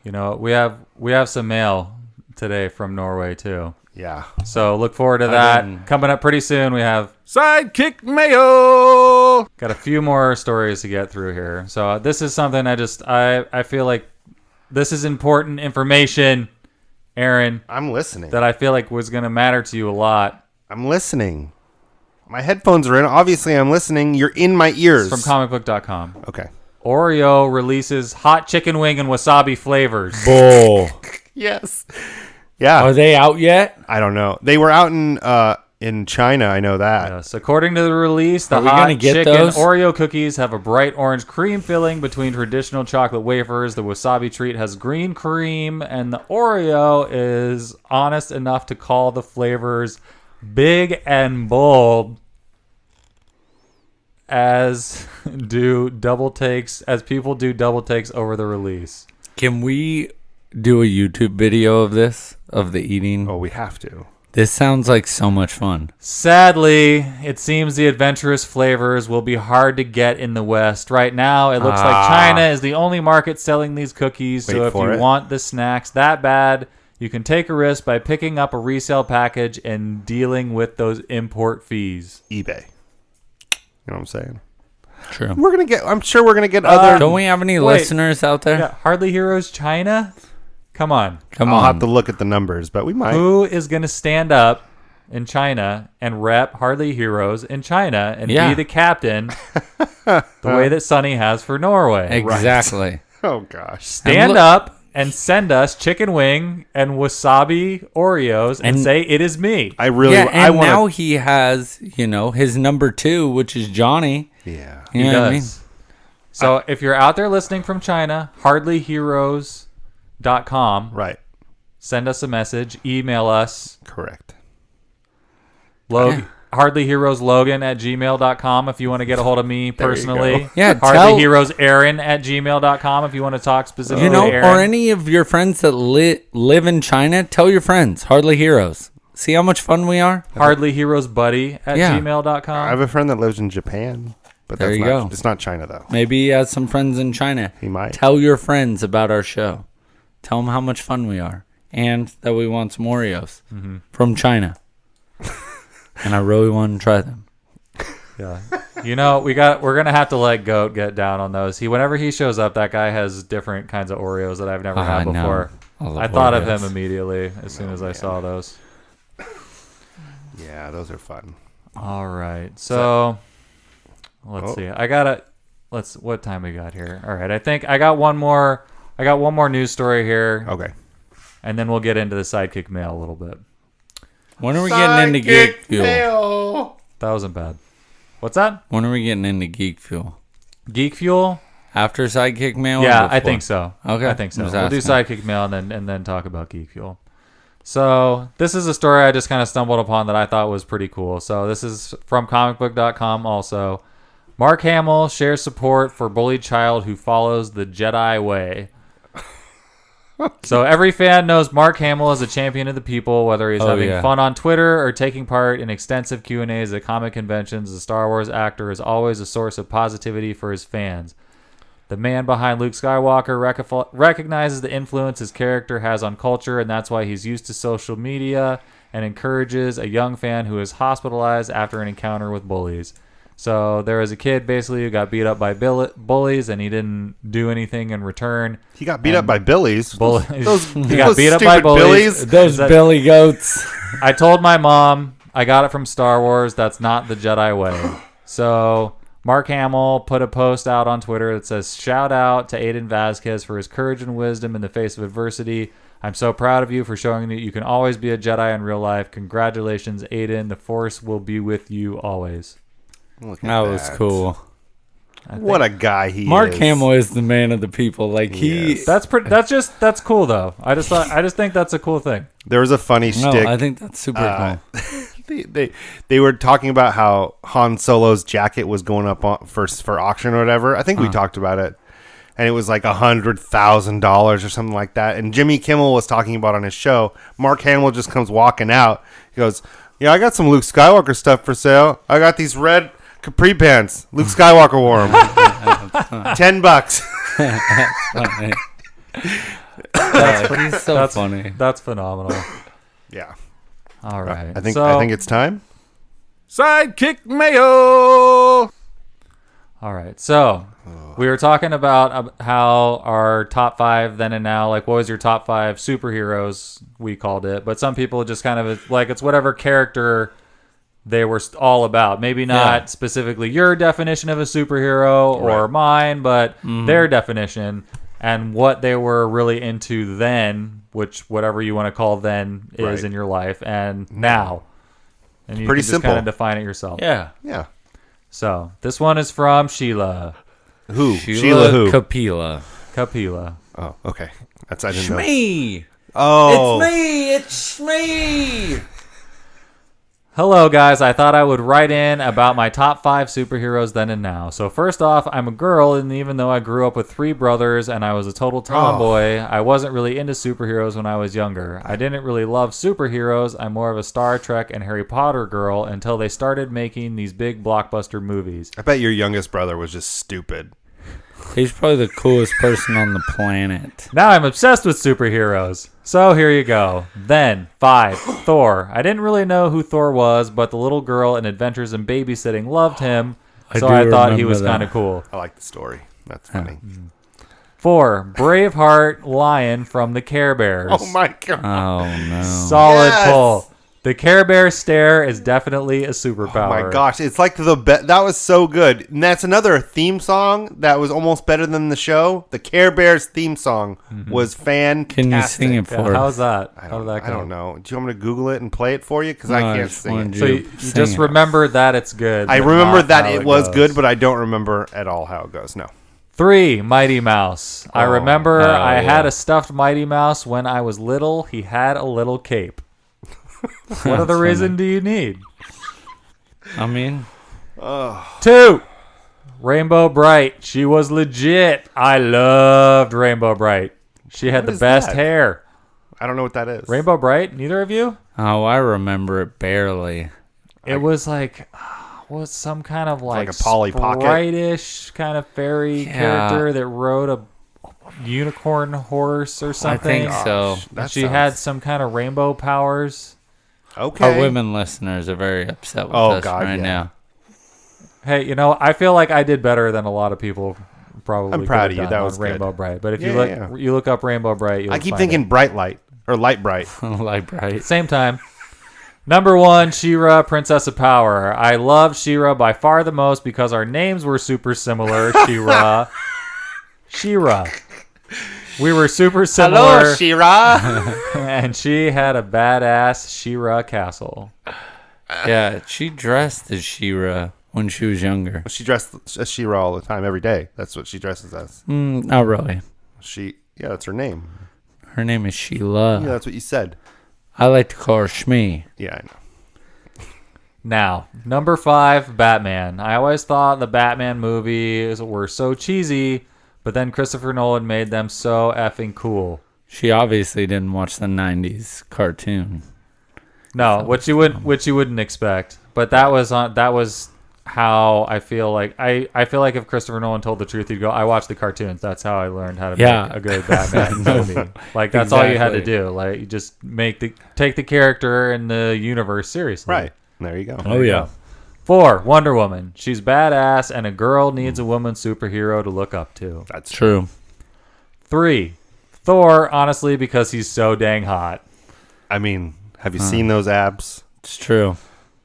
You know, we have some mail today from Norway too. Yeah. So look forward to that. didn't- Coming up pretty soon, we have Sidekick Mayo. got a few more stories to get through here. So this is something I feel like this is important information, Aaron, I'm listening. that I feel like was going to matter to you a lot. I'm listening. My headphones are in. Obviously, I'm listening. You're in my ears. From comicbook.com. Okay. Oreo releases hot chicken wing and wasabi flavors. Bull. Yes. Yeah. Are they out yet? I don't know. They were out in China. I know that. Yes, according to the release, the Are we gonna hot get chicken those? Oreo cookies have a bright orange cream filling between traditional chocolate wafers. The wasabi treat has green cream, and the Oreo is honest enough to call the flavors big and bold, as people do double takes over the release. Can we do a YouTube video of this, of the eating? Oh, we have to. This sounds like so much fun. Sadly, it seems the adventurous flavors will be hard to get in the West. Right now, it looks like China is the only market selling these cookies. Wait So if for you it. want the snacks that bad, you can take a risk by picking up a resale package and dealing with those import fees. eBay. You know what I'm saying? True. I'm sure we're gonna get other. Don't we have any wait. listeners out there? Yeah, Hardly Heroes China? Come on. Come I'll on. have to look at the numbers, but we might. Who is going to stand up in China and rep Hardly Heroes in China and Yeah. be the captain the way that Sonny has for Norway? Exactly. Oh gosh. Stand look- up and send us chicken wing and wasabi Oreos and And- say it is me. I really. Yeah, I and want. now he has, his number 2, which is Johnny. Yeah. You He know what I mean? does. So if you're out there listening from China, hardlyheroes.com, Right. send us a message, email us, Correct. hardlyheroeslogan@gmail.com if you want to get a hold of me personally. go. Yeah, hardlyheroesaaron@gmail.com if you want to talk specifically to Aaron. Or any of your friends that live in China, tell your friends, Hardly Heroes. See how much fun we are? hardlyheroesbuddy@gmail.com. I have a friend that lives in Japan, but There that's you not, go. It's not China though. Maybe he has some friends in China. He might. Tell your friends about our show. Tell them how much fun we are. And that we want some Oreos from China. And I really want to try them. Yeah. We're gonna have to let Goat get down on those. Whenever he shows up, that guy has different kinds of Oreos that I've never I had know. before. I love I thought of Oreos. him immediately as soon as I saw those. Yeah, those are fun. All right. So let's see. What time we got here? All right. I think I got one more news story here, Okay. and then we'll get into the sidekick mail a little bit. When are we getting into Geek Fuel? That wasn't bad. What's that? When are we getting into Geek Fuel? Geek Fuel? After Sidekick Mail? or Yeah, I before? think so. Okay. I think so. Just We'll do asking. Sidekick Mail and then talk about Geek Fuel. So this is a story I just kind of stumbled upon that I thought was pretty cool. So this is from comicbook.com also. Mark Hamill shares support for bullied child who follows the Jedi way. So every fan knows Mark Hamill is a champion of the people, whether he's having fun on Twitter or taking part in extensive Q&As at comic conventions. The Star Wars actor is always a source of positivity for his fans. The man behind Luke Skywalker recognizes the influence his character has on culture, and that's why he's used to social media and encourages a young fan who is hospitalized after an encounter with bullies. So there was a kid basically who got beat up by bullies, and he didn't do anything in return. He got beat up by Billies. He got beat up by stupid bullies. Those Billy Goats. I told my mom I got it from Star Wars. That's not the Jedi way. So Mark Hamill put a post out on Twitter that says, "Shout out to Aiden Vasquez for his courage and wisdom in the face of adversity. I'm so proud of you for showing that you can always be a Jedi in real life. Congratulations, Aiden. The Force will be with you always." That was cool. What a guy he Mark is. Hamill is the man of the people. Like That's cool though. I just think that's a cool thing. There was a funny No, shtick. I think that's super cool. They were talking about how Han Solo's jacket was going up for auction or whatever. I think we talked about it. And it was like $100,000 or something like that. And Jimmy Kimmel was talking about on his show. Mark Hamill just comes walking out. He goes, "Yeah, I got some Luke Skywalker stuff for sale. I got these red capri pants. Luke Skywalker wore them. $10." He's so funny. That's phenomenal. Yeah. All right. I think it's time. Sidekick Mayo. All right. So we were talking about how our top 5 then and now, like what was your top 5 superheroes, we called it. But some people just kind of like it's whatever character they were all about. Maybe not specifically your definition of a superhero or mine, but their definition and what they were really into then, which whatever you want to call then is in your life, and now. And you Pretty can just simple. kind of define it yourself. Yeah. Yeah. So this one is from Sheila Who? Sheila who? Kapila. Kapila. Oh, okay. I didn't know. Me. Oh. It's me. Hello, guys. I thought I would write in about my top 5 superheroes then and now. So first off, I'm a girl, and even though I grew up with 3 brothers and I was a total tomboy, I wasn't really into superheroes when I was younger. I didn't really love superheroes. I'm more of a Star Trek and Harry Potter girl until they started making these big blockbuster movies. I bet your youngest brother was just stupid. He's probably the coolest person on the planet. Now I'm obsessed with superheroes. So here you go. Then, 5, Thor. I didn't really know who Thor was, but the little girl in Adventures in Babysitting loved him, so I thought he was kind of cool. I like the story. That's funny. 4, Braveheart Lion from the Care Bears. Oh my god. Oh, no. Solid pull. The Care Bear stare is definitely a superpower. Oh my gosh, it's like that was so good. And that's another theme song that was almost better than the show. The Care Bears theme song was fantastic. Can you sing it for Yeah, us? how's that? I How don't, did that go? I don't know. Do you want me to Google it and play it for you? Because I No, I can't just sing wanted it. So you Sing just it. remember that it's good. I but remember not that how it was goes. good, but I don't remember at all how it goes. No. 3, Mighty Mouse. I remember I yeah. had a stuffed Mighty Mouse when I was little. He had a little cape. What other reason do you need? I mean, 2, Rainbow Bright. She was legit. I loved Rainbow Bright. She had What the is best that? hair. I don't know what that is. Rainbow Bright? Neither of you? I remember it barely. It was like, was some kind of like, like a Polly Pocket? Sprite-ish kind of fairy character that rode a unicorn horse or I something. think so. And she had some kind of rainbow powers. Okay. Our women listeners are very upset with us right now. Hey, I feel like I did better than a lot of people probably. I'm proud could of you. have That done was on Rainbow good. Bright. But if Yeah, you look up Rainbow Bright, you'll I keep find thinking it. Bright Light or Light Bright. Like bright. Same time. Number 1, She-Ra, Princess of Power. I love She-Ra by far the most because our names were super similar. She-Ra. She-Ra. We were super similar. Hello, She-Ra. And she had a badass She-Ra castle. Yeah, she dressed as She-Ra when she was younger. She dressed as She-Ra all the time, every day. That's what she dresses as. Not really. Yeah, that's her name. Her name is Sheila. Yeah, that's what you said. I like to call her Shmi. Yeah, I know. Now, number 5, Batman. I always thought the Batman movies were so cheesy, but then Christopher Nolan made them so effing cool. She obviously didn't watch the 90s cartoon. No, which you wouldn't expect. But that was how I feel like I feel like if Christopher Nolan told the truth, he'd go, I watched the cartoons. That's how I learned how to make a good Batman movie. Like that's all you had to do. Like you just take the character and the universe seriously. Right. There you go. Oh yeah. 4, Wonder Woman. She's badass and a girl needs a woman superhero to look up to. That's True. 3, Thor, honestly, because he's so dang hot. I mean, have you seen those abs? It's true.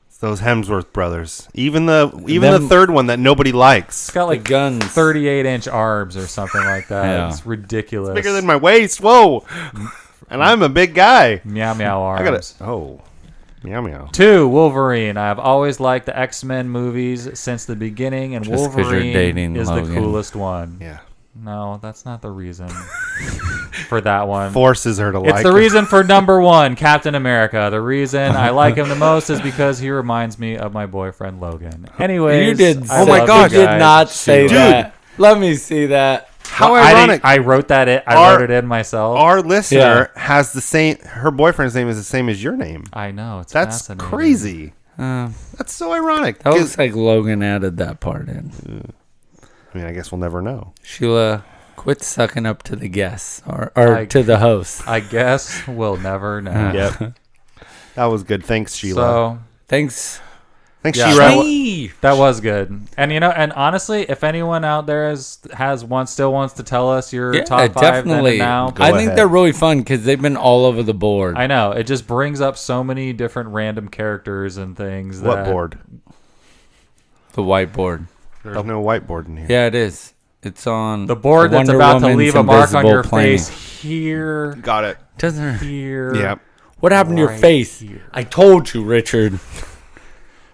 It's those Hemsworth brothers. Even the third one that nobody likes. He's got like guns. 38-inch arms or something like that. Yeah. It's ridiculous. Bigger than my waist. Whoa. And I'm a big guy. Meow meow arms. Meow meow. 2, Wolverine. I've always liked the X-Men movies since the beginning, and Just 'cause you're Wolverine dating is Logan. the coolest one. Yeah. No, that's not the reason for that one. Forces her to like It's the him. reason for number 1, Captain America. The reason I like him the most is because he reminds me of my boyfriend Logan. Anyways, You did. I Oh my love God, You you did guys. not say Dude. that. Let me see that. How Well, ironic. I wrote that. I wrote it in myself. Our listener has the same. Her boyfriend's name is the same as your name. I know. It's That's fascinating. crazy. That's so ironic. That 'Cause- looks like Logan added that part in. I mean, I guess we'll never know. Sheila, quit sucking up to the guests or to the host. I guess we'll never know. Yep. That was good. Thanks, Sheila. So Thanks. Thanks, yeah. Sheila. that was good. And and honestly, if anyone out there still wants to tell us your Yeah, top 5 definitely. then and now, Go I think ahead. they're really fun because they've been all over the board. I know it just brings up so many different random characters and things. What board? The whiteboard. There's no whiteboard in here. Yeah, it is. It's on The board the that's Wonder about to Woman's leave a mark on invisible your plane. face here, Got it. Doesn't her? here. Yep. What happened to your Right face? here. I told you, Richard.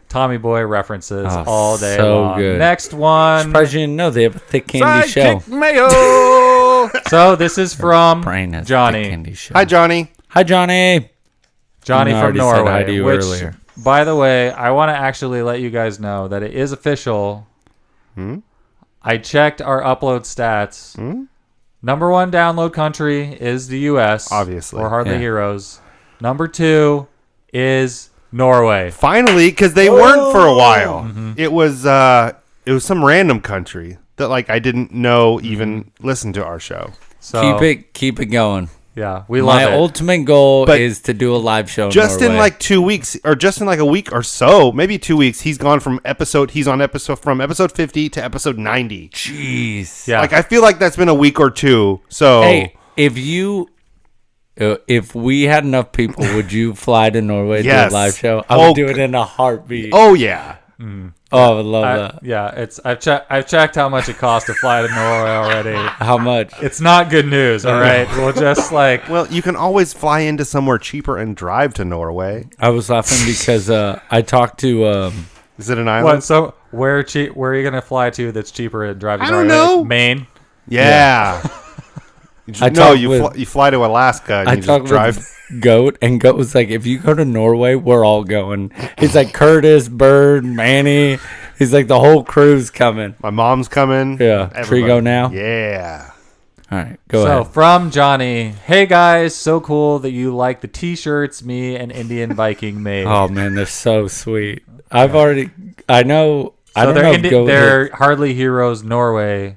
Tommy Boy references Oh, all day so long. good. Next one. Surprised you didn't know they have a thick candy shell. Mayo. So this is from Brain has a thick Johnny. candy shell. Hi, Johnny. Hi, Johnny. Johnny I from already said Norway. hi to you which, earlier. by the way, I want to actually let you guys know that it is official. I checked our upload stats. Number 1 download country is the U.S. Obviously. We're hardly Yeah. heroes. Number 2 is Norway. Finally, because they weren't for a while. It was some random country that I didn't know even listened to our show. So Keep it going. yeah, we love My it. ultimate goal But is to do a live show. Just in Norway. in 2 weeks, or just in a week or so, maybe 2 weeks, he's gone from episode 50 to episode 90. Jeez. Yeah. I feel like that's been a week or two. So Hey, if we had enough people, would you fly to Norway to do Yes. a live show? I Oh, would do it in a heartbeat. oh yeah. I would love that. Yeah, I've checked how much it costs to fly to Norway already. How much? It's not good news, all right? We'll just Well, you can always fly into somewhere cheaper and drive to Norway. I was laughing because I talked to Is it an island? what? So where are you gonna fly to that's cheaper than driving? I to don't Norway? know. Maine. Yeah. I No, talked you with- you fly to Alaska and I you just talked drive. with Goat, and Goat was like, if you go to Norway, we're all going. He's like, Curtis, Bird, Manny. He's like, the whole crew's coming. My mom's coming. Yeah. Everybody. Trigo now? Yeah. All right, go So ahead. from Johnny, hey guys, so cool that you like the T-shirts me and Indian Viking made. Oh, man, they're so sweet. I know. I so don't know if they're Goat they're Hardly Heroes Norway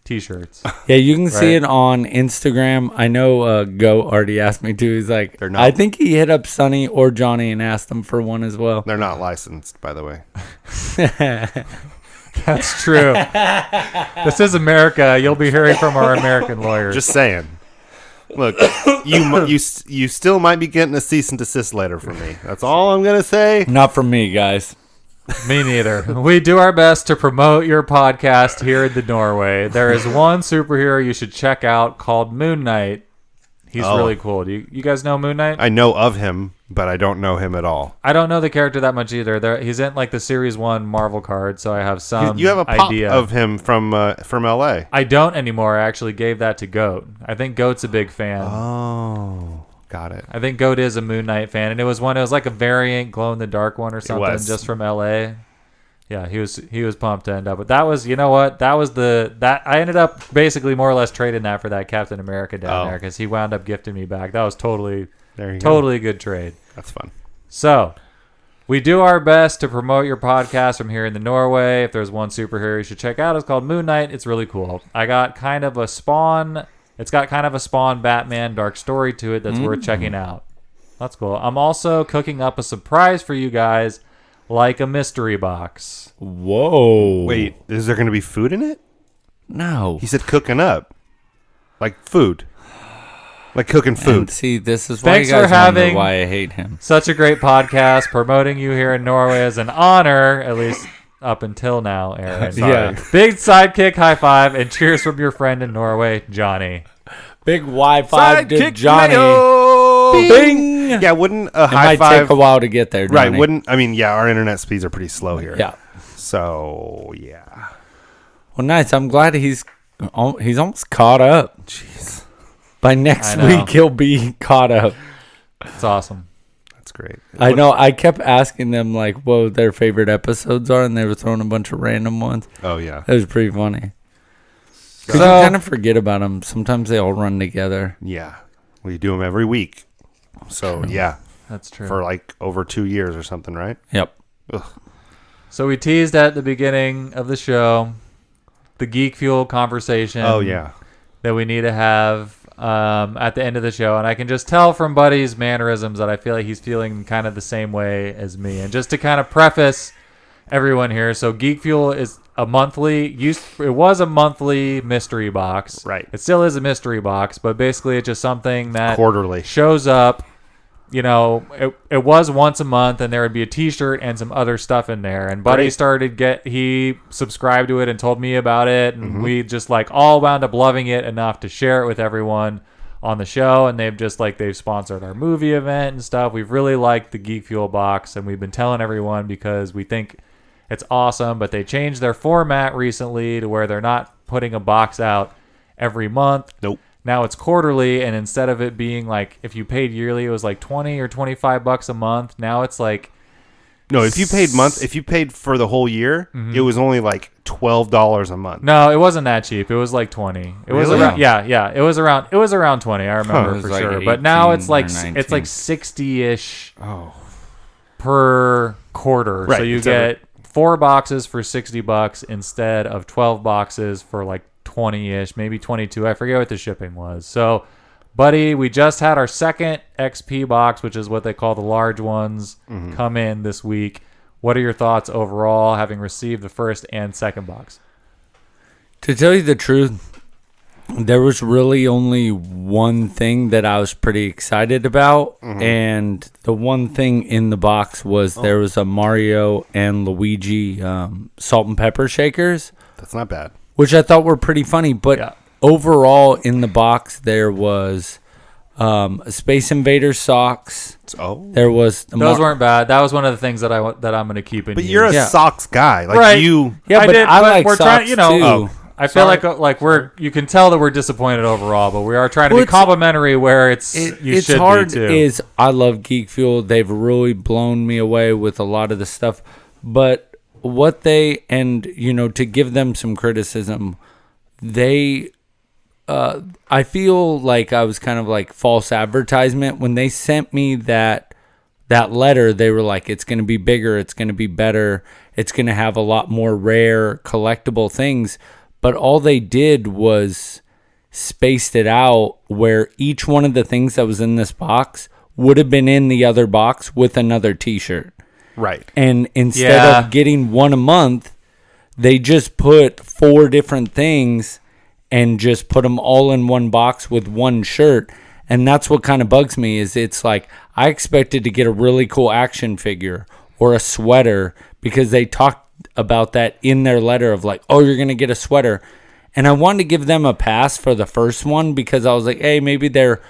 T-shirts. Yeah, you can see Right. it on Instagram. I know Go already asked me to. He's like, They're not- I think he hit up Sonny or Johnny and asked them for one as well. They're not licensed, by the way. That's true. This is America. You'll be hearing from our American lawyers. Just saying. Look, you still might be getting a cease and desist letter from me. That's all I'm gonna say. Not from me, guys. Me neither. We do our best to promote your podcast here in the Norway. There is one superhero you should check out called Moon Knight. He's Oh. really cool. Do you guys know Moon Knight? I know of him. but I don't know him at all. I don't know the character that much either. He's in like the Series 1 Marvel card, so I have some You have a pop idea of him from LA. I don't anymore. I actually gave that to Goat. I think Goat's a big fan. Oh, got it. I think Goat is a Moon Knight fan, and it was like a variant glow-in-the-dark one or something just from LA. Yeah, he was pumped to end up. But that was, you know what? That was I ended up basically more or less trading that for that Captain America down there because he wound up gifting me back. That was totally a good trade. That's fun. So, we do our best to promote your podcast from here in the Norway. If there's one superhero you should check out, it's called Moon Knight. It's really cool. I got kind of a Spawn. It's got kind of a Spawn Batman dark story to it that's worth checking out. That's cool. I'm also cooking up a surprise for you guys, like a mystery box. Whoa. Wait, is there going to be food in it? No. He said cooking up. Like food. Like cooking food. And see, this is why Thanks you guys for having wonder why I hate him. Such a great podcast. Promoting you here in Norway is an honor, at least up until now, Aaron. Yeah. Big sidekick high five and cheers from your friend in Norway, Johnny. Big Y5 to Sidekick Johnny. Mayo! Bing! Yeah, wouldn't a It high might five... take a while to get there, Right, Johnny. our internet speeds are pretty slow here. Yeah. So, yeah. Well, nice. I'm glad he's almost caught up. Jeez. By next I know. week, he'll be caught up. It's awesome. That's great. I know. I kept asking them, like, what their favorite episodes are, and they were throwing a bunch of random ones. Oh, yeah. It was pretty funny. Because So- you kind of forget about them. Sometimes they all run together. Yeah. We do them every week. So, yeah. That's true. For like over 2 years or something, right? Yep. Ugh. So we teased at the beginning of the show the Geek Fuel conversation. Oh, yeah. That we need to have at the end of the show. And I can just tell from Buddy's mannerisms that I feel like he's feeling kind of the same way as me. And just to kind of preface everyone here, so Geek Fuel is a monthly, it was a monthly mystery box. Right. It still is a mystery box, but basically it's just something that Quarterly. shows up. You know, it was once a month, and there would be a T-shirt and some other stuff in there. And Buddy he subscribed to it and told me about it, and we just like all wound up loving it enough to share it with everyone on the show. And they've sponsored our movie event and stuff. We've really liked the Geek Fuel box, and we've been telling everyone because we think it's awesome. But they changed their format recently to where they're not putting a box out every month. Nope. Now it's quarterly, and instead of it being like if you paid yearly, it was like $20 or $25 a month. Now it's like No, if you paid for the whole year, it was only like $12 a month. no, it wasn't that cheap. It was like 20. It was Really? around it was around 20. I remember It was for like sure. But now 18 it's like or 19. it's like 60ish Oh. per quarter. Right, So you it's get 4 boxes for $60 instead of 12 boxes for like 20ish, maybe 22. I forget what the shipping was. So, Buddy, we just had our second XP box, which is what they call the large ones, come in this week. What are your thoughts overall, having received the first and second box? To tell you the truth, there was really only one thing that I was pretty excited about. And the one thing in the box was there was a Mario and Luigi salt and pepper shakers, That's not bad. which I thought were pretty funny. But Yeah. overall in the box, there was Space Invaders socks. Oh. There was the Those weren't bad. That was one of the things that I'm going to keep in But use. you're a Yeah. socks guy. Like Right. you. yeah, but I like we're socks trying, you know, too. I feel like you can tell that we're disappointed overall, but we are trying to Well, be complimentary where you it's should hard. be too. Is I love Geek Fuel. They've really blown me away with a lot of the stuff. But what they to give them some criticism, they I feel like I was kind of like false advertisement when they sent me that letter. They were like, it's going to be bigger, it's going to be better, it's going to have a lot more rare collectible things. But all they did was spaced it out where each one of the things that was in this box would have been in the other box with another T-shirt. Right. And instead of getting one a month, they just put 4 different things and just put them all in one box with one shirt. And that's what kind of bugs me is it's like I expected to get a really cool action figure or a sweater because they talked about that in their letter of like, oh, you're going to get a sweater. And I wanted to give them a pass for the first one because I was like, hey, maybe they're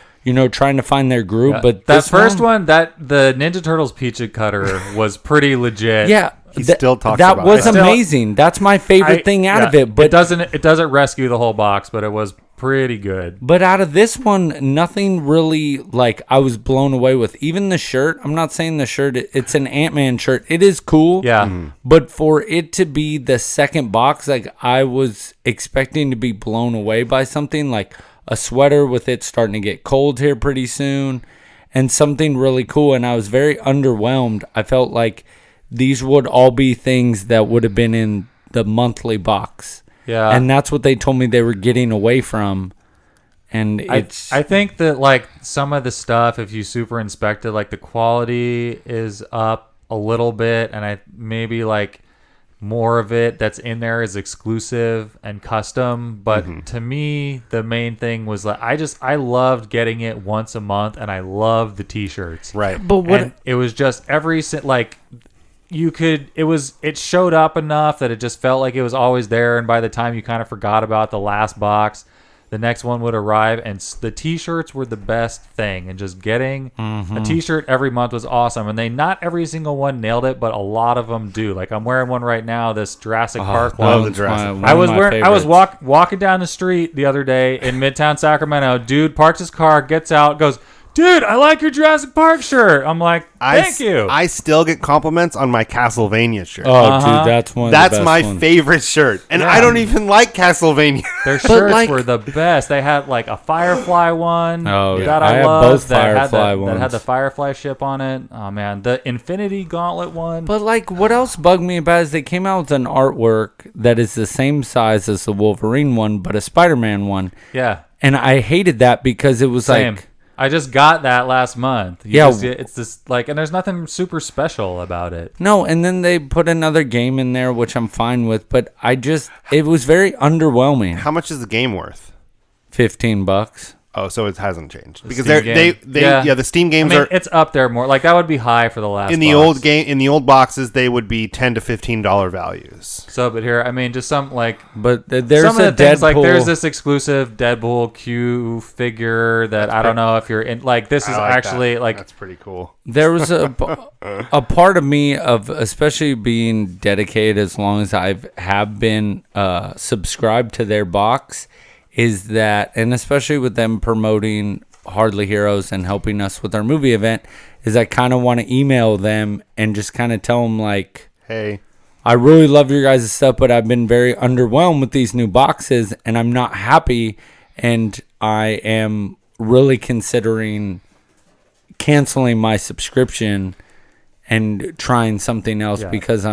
trying to find their group. Yeah. But that first one, that the Ninja Turtles pizza cutter was pretty legit. Yeah. He still talks that about was it. amazing. That's my favorite thing out of it. But it doesn't rescue the whole box, but it was pretty good. But out of this one, nothing really I was blown away with. Even the shirt. I'm not saying the shirt. It's an Ant-Man shirt. It is cool. Yeah. Mm-hmm. But for it to be the second box, I was expecting to be blown away by something like a sweater with it starting to get cold here pretty soon, and something really cool. And I was very underwhelmed. I felt like these would all be things that would have been in the monthly box. Yeah. And that's what they told me they were getting away from. And I think that some of the stuff, if you super inspect it, the quality is up a little bit, and maybe more of it that's in there is exclusive and custom. But to me, the main thing was I loved getting it once a month, and I loved the t-shirts. Right. But And it was just it showed up enough that it just felt like it was always there, and by the time you kind of forgot about the last box, the next one would arrive, and the t-shirts were the best thing, and just getting a t-shirt every month was awesome. And not every single one nailed it, but a lot of them do. I'm wearing one right now, this Jurassic Park one. love the Jurassic Park. I was walking down the street the other day in Midtown Sacramento. Dude parks his car, gets out, goes, "Dude, I like your Jurassic Park shirt." I'm like, thank you. I still get compliments on my Castlevania shirt. Oh, dude, that's one. That's of the best my ones. favorite shirt, and Yeah. I don't even like Castlevania. Their shirts were the best. They had a Firefly one. Oh, yeah. that I have loved, both that had Firefly that ones. had the Firefly ship on it. Oh man, the Infinity Gauntlet one. But what else bugged me about it is they came out with an artwork that is the same size as the Wolverine one, but a Spider-Man one. Yeah, And I hated that because it was same. I just got that last month. Yeah. It's this and there's nothing super special about it. no, and then they put another game in there, which I'm fine with, but it was very underwhelming. How much is the game worth? $15. Oh, so it hasn't changed because Steam game. the Steam games are it's up there more. That would be high for the last in the box. in the old boxes they would be $10 to $15 values. So, but here, just some But there's some a of the things Deadpool. there's this exclusive Deadpool Q figure that I don't know if you're in. This is I like actually that. That's pretty cool. There was a part of me of especially being dedicated as long as I have been subscribed to their box is that, and especially with them promoting Hardly Heroes and helping us with our movie event, is I kind of want to email them and just kind of tell them Hey, I really love your guys' stuff, but I've been very underwhelmed with these new boxes and I'm not happy, and I am really considering canceling my subscription and trying something else because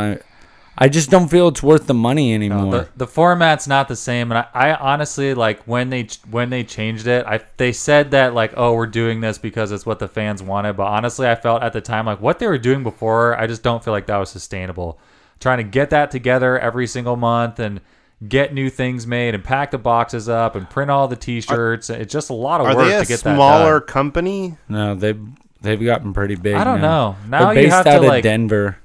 I just don't feel it's worth the money anymore. No, the format's not the same, and I honestly when they changed it, they said that we're doing this because it's what the fans wanted. But honestly, I felt at the time what they were doing before, I just don't feel like that was sustainable. Trying to get that together every single month and get new things made and pack the boxes up and print all the T-shirts, it's just a lot of work to get that done. Are they a smaller company? No, they've gotten pretty big. I don't know. They're Now based you have out to of Denver.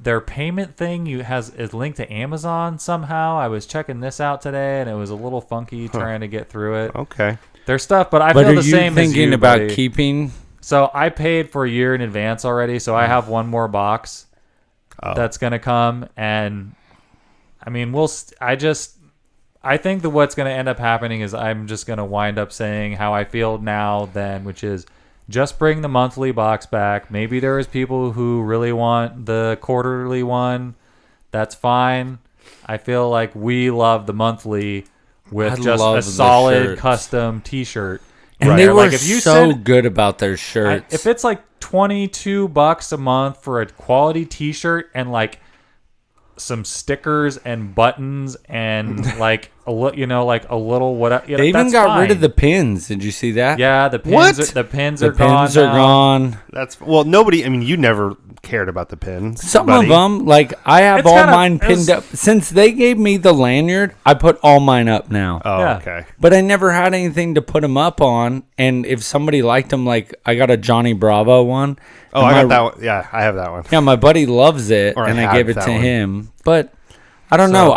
Their payment thing is linked to Amazon somehow. I was checking this out today, and it was a little funky trying to get through it. Okay, their stuff, but I But feel are the you same thinking as you, about buddy. keeping? So I paid for a year in advance already, so I have one more box that's gonna come, and I think that what's gonna end up happening is I'm just gonna wind up saying how I feel now then, which is just bring the monthly box back. Maybe there is people who really want the quarterly one. That's fine. I feel like we love the monthly with I just love a the solid shirts. custom T-shirt. And they were if you so good about their shirts. if it's $22 a month for a quality T-shirt and some stickers and buttons and a little what they even got rid of the pins. Did you see that? Yeah, the pins. What? The pins The are gone. pins are now. gone. Nobody. I mean, you never cared about the pins. Some buddy. of them, I have It's all kinda- mine it was- pinned up. Since they gave me the lanyard, I put all mine up now. Oh, Yeah. okay. But I never had anything to put them up on. And if somebody liked them, I got a Johnny Bravo one. Oh, And I got my- that one. Yeah, I have that one. Yeah, my buddy loves it, Or I and I had gave it that to one. him. But I don't know.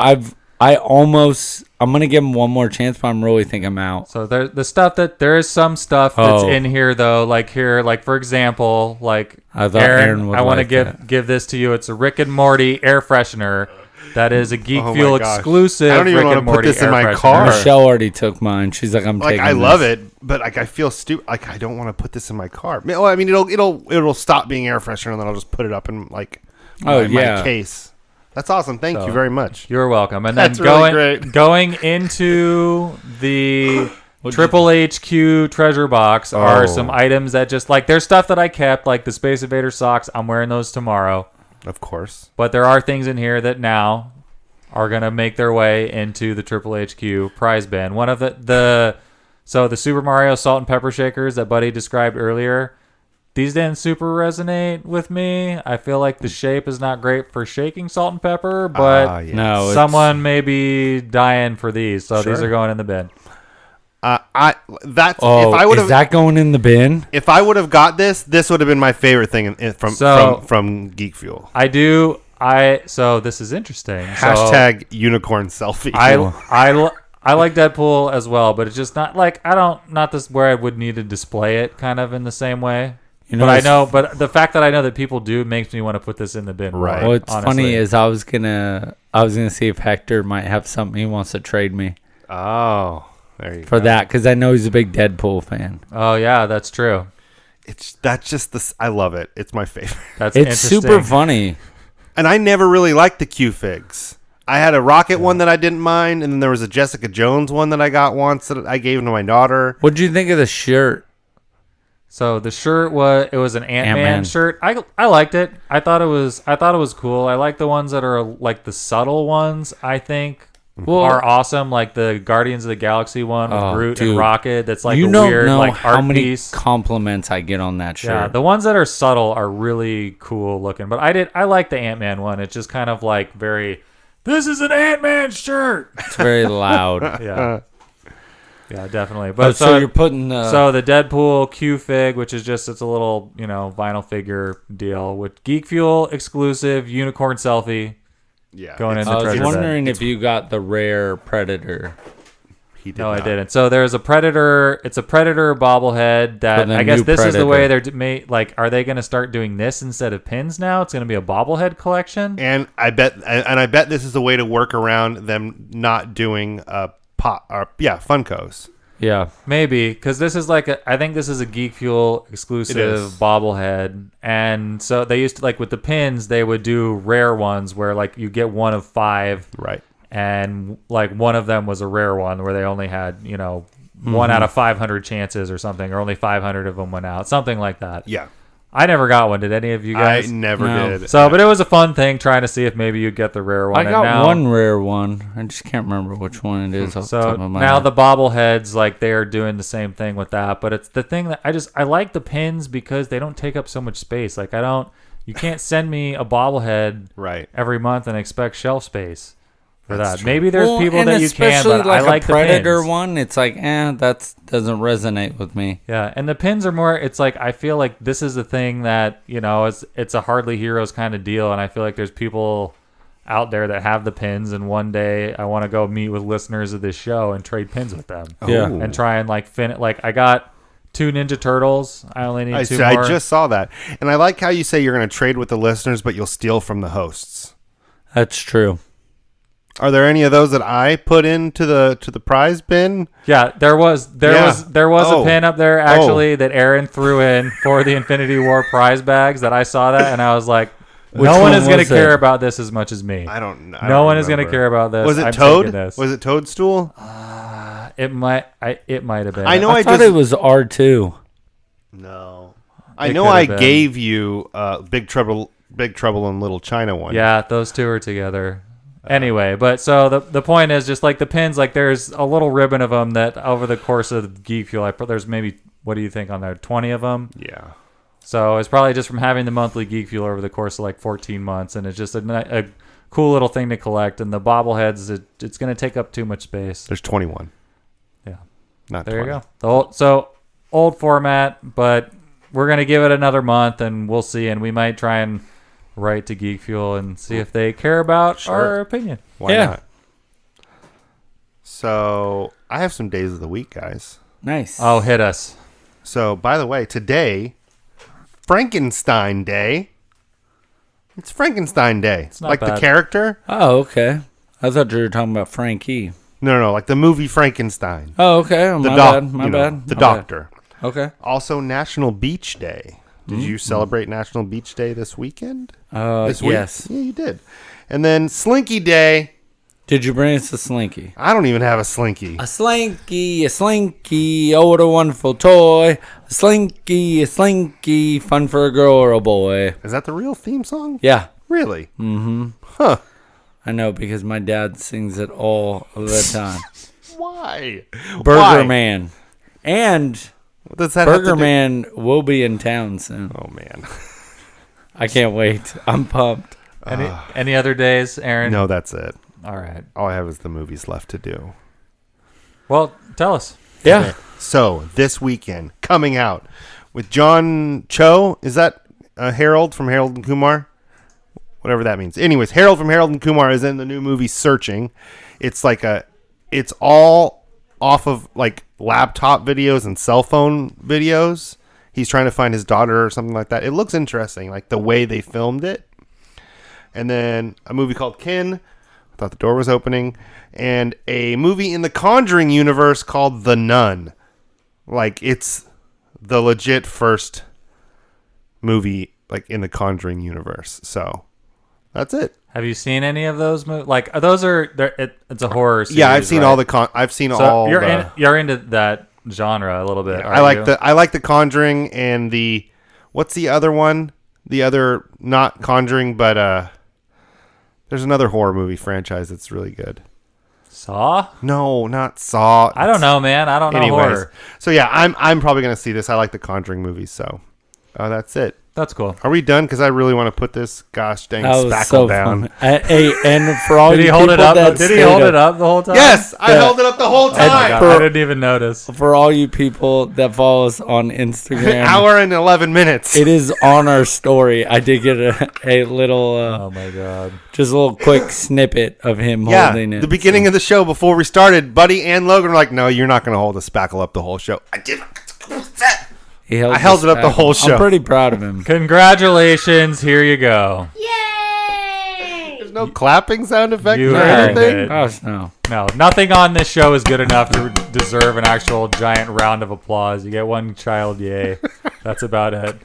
I'm gonna give him one more chance, but I'm really think I'm out. So there is some stuff that's in here though, like for example, like I thought Aaron would I want like to give this to you. It's a Rick and Morty air freshener. That is a Geek Oh Fuel my gosh. exclusive. I don't even Rick wanna and put Morty this in air my freshener. car. Michelle already took mine. She's like, I'm Like taking I this. love it, but like I feel stupid. Like I don't want to put this in my car. Well, I mean, it'll stop being air freshener, and then I'll just put it up in like my case. That's awesome. Thank you very much. You're welcome. And then That's really great. going into the Triple HQ treasure box are some items that just like there's stuff that I kept, like the Space Invader socks. I'm wearing those tomorrow. Of course. But there are things in here that now are gonna make their way into the Triple HQ prize bin. One of the Super Mario salt and pepper shakers that Buddy described earlier. These didn't super resonate with me. I feel like the shape is not great for shaking salt and pepper, but No, someone may be dying for these, so these are going in the bin. Is that going in the bin? If I would have got this would have been my favorite thing from Geek Fuel. So this is interesting. Hashtag unicorn selfie. I like Deadpool as well, but it's just not like not this where I would need to display it kind of in the same way. But the fact that I know that people do makes me want to put this in the bin. Right. More, What's honestly. funny is I was gonna see if Hector might have something he wants to trade me Oh, there you for go. that, because I know he's a big Deadpool fan. Oh yeah, that's true. That's just this. I love it. It's my favorite. That's It's super funny. And I never really liked the Q figs. I had a Rocket one that I didn't mind, and then there was a Jessica Jones one that I got once that I gave to my daughter. What'd you think of the shirt? So the shirt was an Ant-Man Ant-Man. shirt. I liked it. I thought it was cool. I like the ones that are like the subtle ones. I think are awesome. Like the Guardians of the Galaxy one with Groot and Rocket. That's like you a don't weird know like how art many piece. compliments I get on that shirt. Yeah, the ones that are subtle are really cool looking. But I like the Ant-Man one. It's just kind of like very. This is an Ant-Man shirt. It's very loud. Yeah. Yeah, definitely. But so you're putting so the Deadpool Q fig, which is it's a little vinyl figure deal with Geek Fuel exclusive unicorn selfie. Yeah, going in the I was treasure wondering bin. if you got the rare Predator. He did No, not. I didn't. So there's a Predator. It's a Predator bobblehead that the I guess new this is the way they're Predator. like. Are they going to start doing this instead of pins now? It's going to be a bobblehead collection. And I bet this is a way to work around them not doing Funkos. Yeah. Maybe, because this is I think this is a Geek Fuel exclusive bobblehead. And so they used to, like with the pins, they would do rare ones where like you get one of 5. Right. And like one of them was a rare one where they only had, 1 out of 500 chances or something, or only 500 of them went out. Something like that. Yeah. I never got one. Did any of you guys? I never No. did. So, but it was a fun thing trying to see if maybe you'd get the rare one. I got now, one rare one. I just can't remember which one it is. Off the So top of my now head. the bobbleheads, like they are doing the same thing with that. But it's the thing that I like the pins because they don't take up so much space. Like you can't send me a bobblehead Right. every month and expect shelf space for That's that. true. Maybe there's people and that you can, especially but I like a the Predator pins. one. It's like, that doesn't resonate with me. Yeah, and the pins are more. It's like I feel like this is a thing that it's a Hardly Heroes kind of deal, and I feel like there's people out there that have the pins, and one day I want to go meet with listeners of this show and trade pins with them. Yeah. Ooh. And try and I got 2 Ninja Turtles. I only need 2 more. I just saw that, and I like how you say you're going to trade with the listeners, but you'll steal from the hosts. That's true. Are there any of those that I put into the prize bin? Yeah, there was a pin up there actually that Aaron threw in for the Infinity War prize bags that I saw that and I was like, no one is going to care about this as much as me. I don't know. No one is going to care about this. Was it I'm Toad? taking this. Was it Toadstool? It might have been. I know. I thought it was R2. No. I It know could I have been. gave you Big Trouble in Little China one. Yeah, those two are together. Anyway, but so the point is just like the pins, like there's a little ribbon of them that over the course of Geek Fuel, there's maybe, what do you think on there, 20 of them? Yeah. So it's probably just from having the monthly Geek Fuel over the course of like 14 months, and it's just a cool little thing to collect. And the bobbleheads, it's going to take up too much space. There's 21. Yeah. Not There 20. you go. Old format, but we're going to give it another month, and we'll see. And we might try and write to Geek Fuel and see if they care about our opinion. Why Yeah. not? So I have some days of the week, guys. Nice. Oh, hit us. So, by the way, today, Frankenstein Day. It's Frankenstein Day. It's not like bad. the character. Oh, okay. I thought you were talking about Frankie. No, like the movie Frankenstein. Oh, okay. The My doc, bad. My bad. the My doctor. bad. Okay. Also, National Beach Day. Did you celebrate National Beach Day this weekend? This week? Yes. Yeah, you did. And then Slinky Day. Did you bring us a slinky? I don't even have a Slinky. A slinky, oh, what a wonderful toy. A slinky, fun for a girl or a boy. Is that the real theme song? Yeah. Really? Mm-hmm. Huh. I know because my dad sings it all of the time. Why? Burger Why? Man. And What does that have to Burger do- Man will be in town soon. Oh, man. I can't wait. I'm pumped. Any other days, Aaron? No, that's it. All right. All I have is the movies left to do. Well, tell us. Yeah. So, this weekend, coming out with John Cho. Is that Harold from Harold and Kumar? Whatever that means. Anyways, Harold from Harold and Kumar is in the new movie Searching. It's all off of like laptop videos and cell phone videos. He's trying to find his daughter or something like that. It looks interesting, like the way they filmed it. And then a movie called Kin. I thought the door was opening. And a movie in the Conjuring universe called The Nun. Like, it's the legit first movie, like, in the Conjuring universe. So, that's it. Have you seen any of those movies? Like, it's a horror series, Yeah, I've seen right? all the I've seen So all you're into that genre a little bit. I like the Conjuring and the what's the other one? The other not Conjuring, but there's another horror movie franchise that's really good. Saw? No, not Saw. I don't know, man. I don't know horror. So yeah, I'm probably gonna see this. I like the Conjuring movies, so that's it. That's cool. Are we done? Because I really want to put this gosh dang That was spackle so down. fun. Hey, and for all Did you he hold people it up? that Did he stayed hold up- it up the whole time? Yes, I Yeah. held it up the whole Oh my time. God, I didn't even notice. For all you people that follow us on Instagram, Hour and 11 minutes. it is on our story. I did get a little, Oh my God. just a little quick snippet of him Yeah, holding it. the beginning of the show before we started, Buddy and Logan were like, "No, you're not going to hold the spackle up the whole show." I did. I held it up the whole show. I'm pretty proud of him. Congratulations. Here you go. There's no clapping sound effect You or earned anything. it. Gosh, no. No, nothing on this show is good enough to deserve an actual giant round of applause. You get one child yay. That's about it.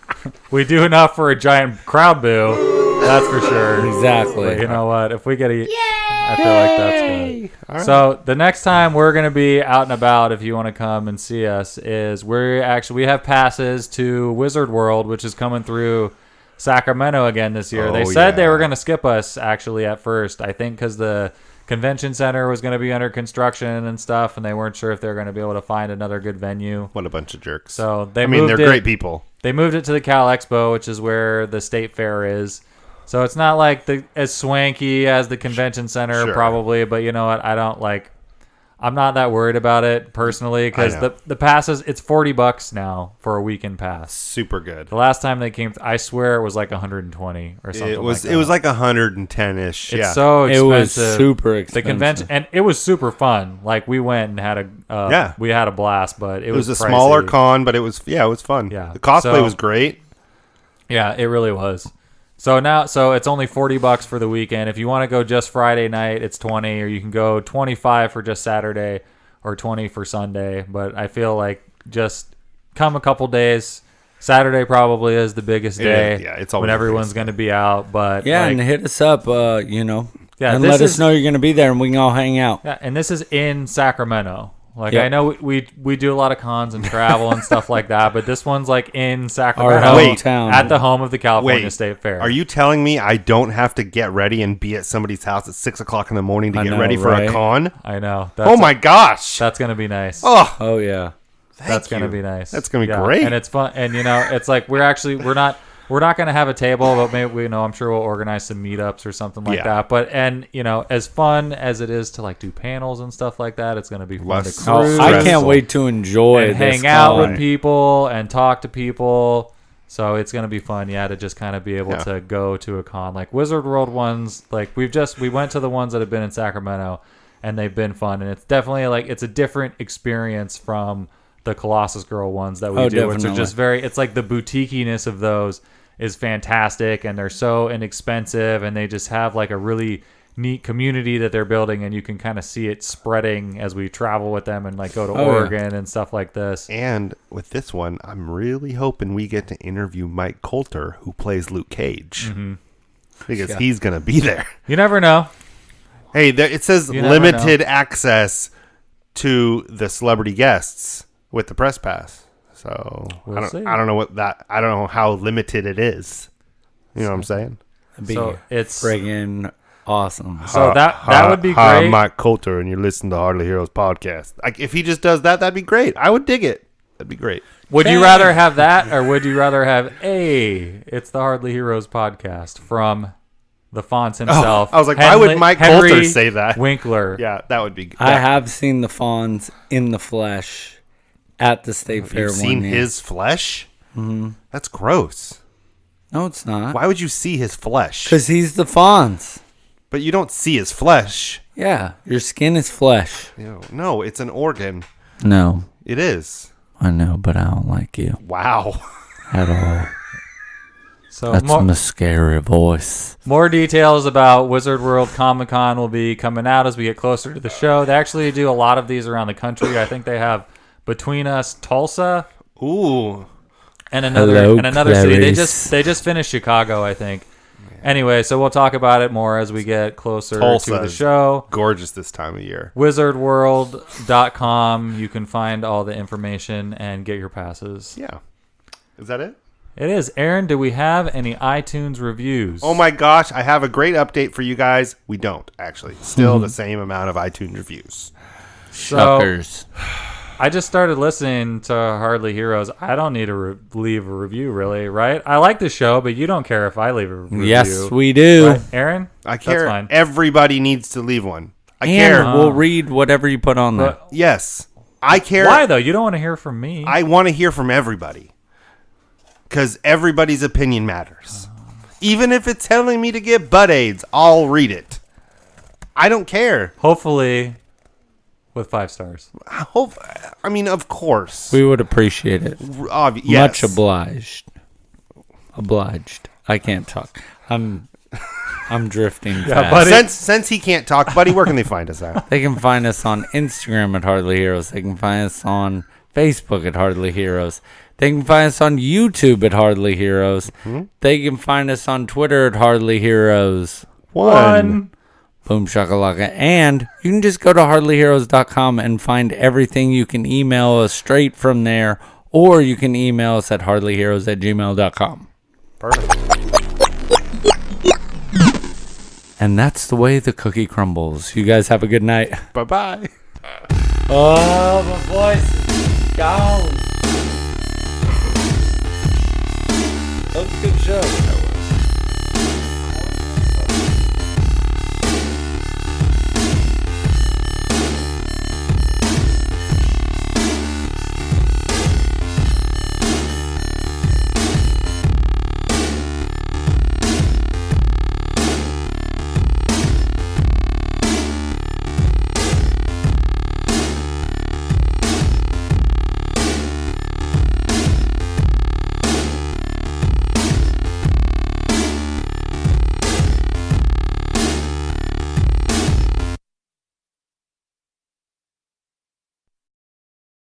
We do enough for a giant crowd boo. That's for sure. Exactly. But you know what? If we get a, I feel like that's good. All So the next time we're gonna be out and about, if you want to come and see us, is we have passes to Wizard World, which is coming through Sacramento again this year. They said they yeah. were gonna skip us actually at first. I think because the convention center was going to be under construction and stuff, and they weren't sure if they were going to be able to find another good venue. What a bunch of jerks. So they're great people. They moved it to the Cal Expo, which is where the state fair is. So it's not like as swanky as the convention center, Sure. probably. But you know what? I'm not that worried about it personally because I know. the passes, it's $40 now for a weekend pass. Super good. The last time they came, I swear it was like 120 or something. It was like that. like 110-ish. It's Yeah. so It expensive. was super expensive. The convention, and it was super fun. Like we went and had we had a blast. But it was a pricey. smaller con, but it was fun. Yeah. The cosplay So- was great. Yeah, it really was. So it's only $40 for the weekend. If you want to go just Friday night, it's 20, or you can go 25 for just Saturday, or 20 for Sunday. But I feel like just come a couple days. Saturday probably is the biggest day. It's always when the everyone's biggest going to be out. But Yeah, like, and hit us up, Yeah, and this let us is- know you're going to be there, and we can all hang out. yeah, and this is in Sacramento. Like Yep. I know we do a lot of cons and travel and stuff like that, but this one's like in Our Sacramento, hometown. at the home of the California Wait, State Fair. Are you telling me I don't have to get ready and be at somebody's house at 6:00 in the morning to I get know, ready for right? a con? I know. Oh my gosh! That's gonna be nice. Oh, Oh, yeah. That's thank gonna you. be nice. That's gonna be great. and it's fun. And it's like we're not gonna have a table, but maybe I'm sure we'll organize some meetups or something like Yeah. that. But as fun as it is to like do panels and stuff like that, it's gonna be fun Less to stressful. cruise I can't Stressful. wait to enjoy and this hang out con. with people and talk to people. So it's gonna be fun, to just kind of be able Yeah. to go to a con like Wizard World ones. Like we went to the ones that have been in Sacramento, and they've been fun. And it's definitely like it's a different experience from the Colossus Girl ones that we do, which are just very. It's like the boutiquiness of those is fantastic, and they're so inexpensive, and they just have like a really neat community that they're building, and you can kind of see it spreading as we travel with them and like go to Oregon and stuff like this. And with this one, I'm really hoping we get to interview Mike Coulter, who plays Luke Cage, because he's gonna be there. You never know. Hey, it says limited access to the celebrity guests with the press pass. So I don't know I don't know how limited it is. You know what I'm saying? So it's friggin' awesome. So that would be great. I'm Mike Coulter, and you're listening to Hardly Heroes podcast. Like, if he just does that, that'd be great. I would dig it. That'd be great. Would you rather have that, or would you rather have it's the Hardly Heroes podcast from the Fonz himself? I was like, why would Mike Coulter say that? Winkler. Yeah, that would be good. I have seen the Fonz in the flesh at the State Fair. You've seen his flesh? Mm-hmm. That's gross. No, it's not. Why would you see his flesh? Because he's the Fonz. But you don't see his flesh. Yeah, your skin is flesh. No, it's an organ. No. It is. I know, but I don't like you. Wow. At all. So that's a scary voice. More details about Wizard World Comic Con will be coming out as we get closer to the show. They actually do a lot of these around the country. I think they have between us Tulsa. Ooh. And another city. They just finished Chicago, I think. Anyway, so we'll talk about it more as we get closer to the show. Gorgeous this time of year. Wizardworld.com. You can find all the information and get your passes. Yeah. Is that it? It is. Aaron, do we have any iTunes reviews? Oh my gosh, I have a great update for you guys. We don't, actually. Still the same amount of iTunes reviews. Suckers. I just started listening to Hardly Heroes. I don't need to leave a review, really, right? I like the show, but you don't care if I leave a review. Yes, we do. Right? Aaron? I care. That's fine. Everybody needs to leave one. I care. We'll read whatever you put on there. Yes. I care. Why, though? You don't want to hear from me. I want to hear from everybody. Because everybody's opinion matters. Even if it's telling me to get butt aids, I'll read it. I don't care. Hopefully with 5 stars. I mean, of course. We would appreciate it. Yes. Much obliged. I can't talk. I'm drifting fast. buddy. Since he can't talk, buddy, where can they find us at? They can find us on Instagram at Hardly Heroes. They can find us on Facebook at Hardly Heroes. They can find us on YouTube at Hardly Heroes. Mm-hmm. They can find us on Twitter at Hardly Heroes. One. Boom shakalaka. And you can just go to hardlyheroes.com and find everything. You can email us straight from there, or you can email us at hardlyheroes@gmail.com. Perfect. And that's the way the cookie crumbles. You guys have a good night. Bye-bye. Oh, my voice is gone. That was a good show.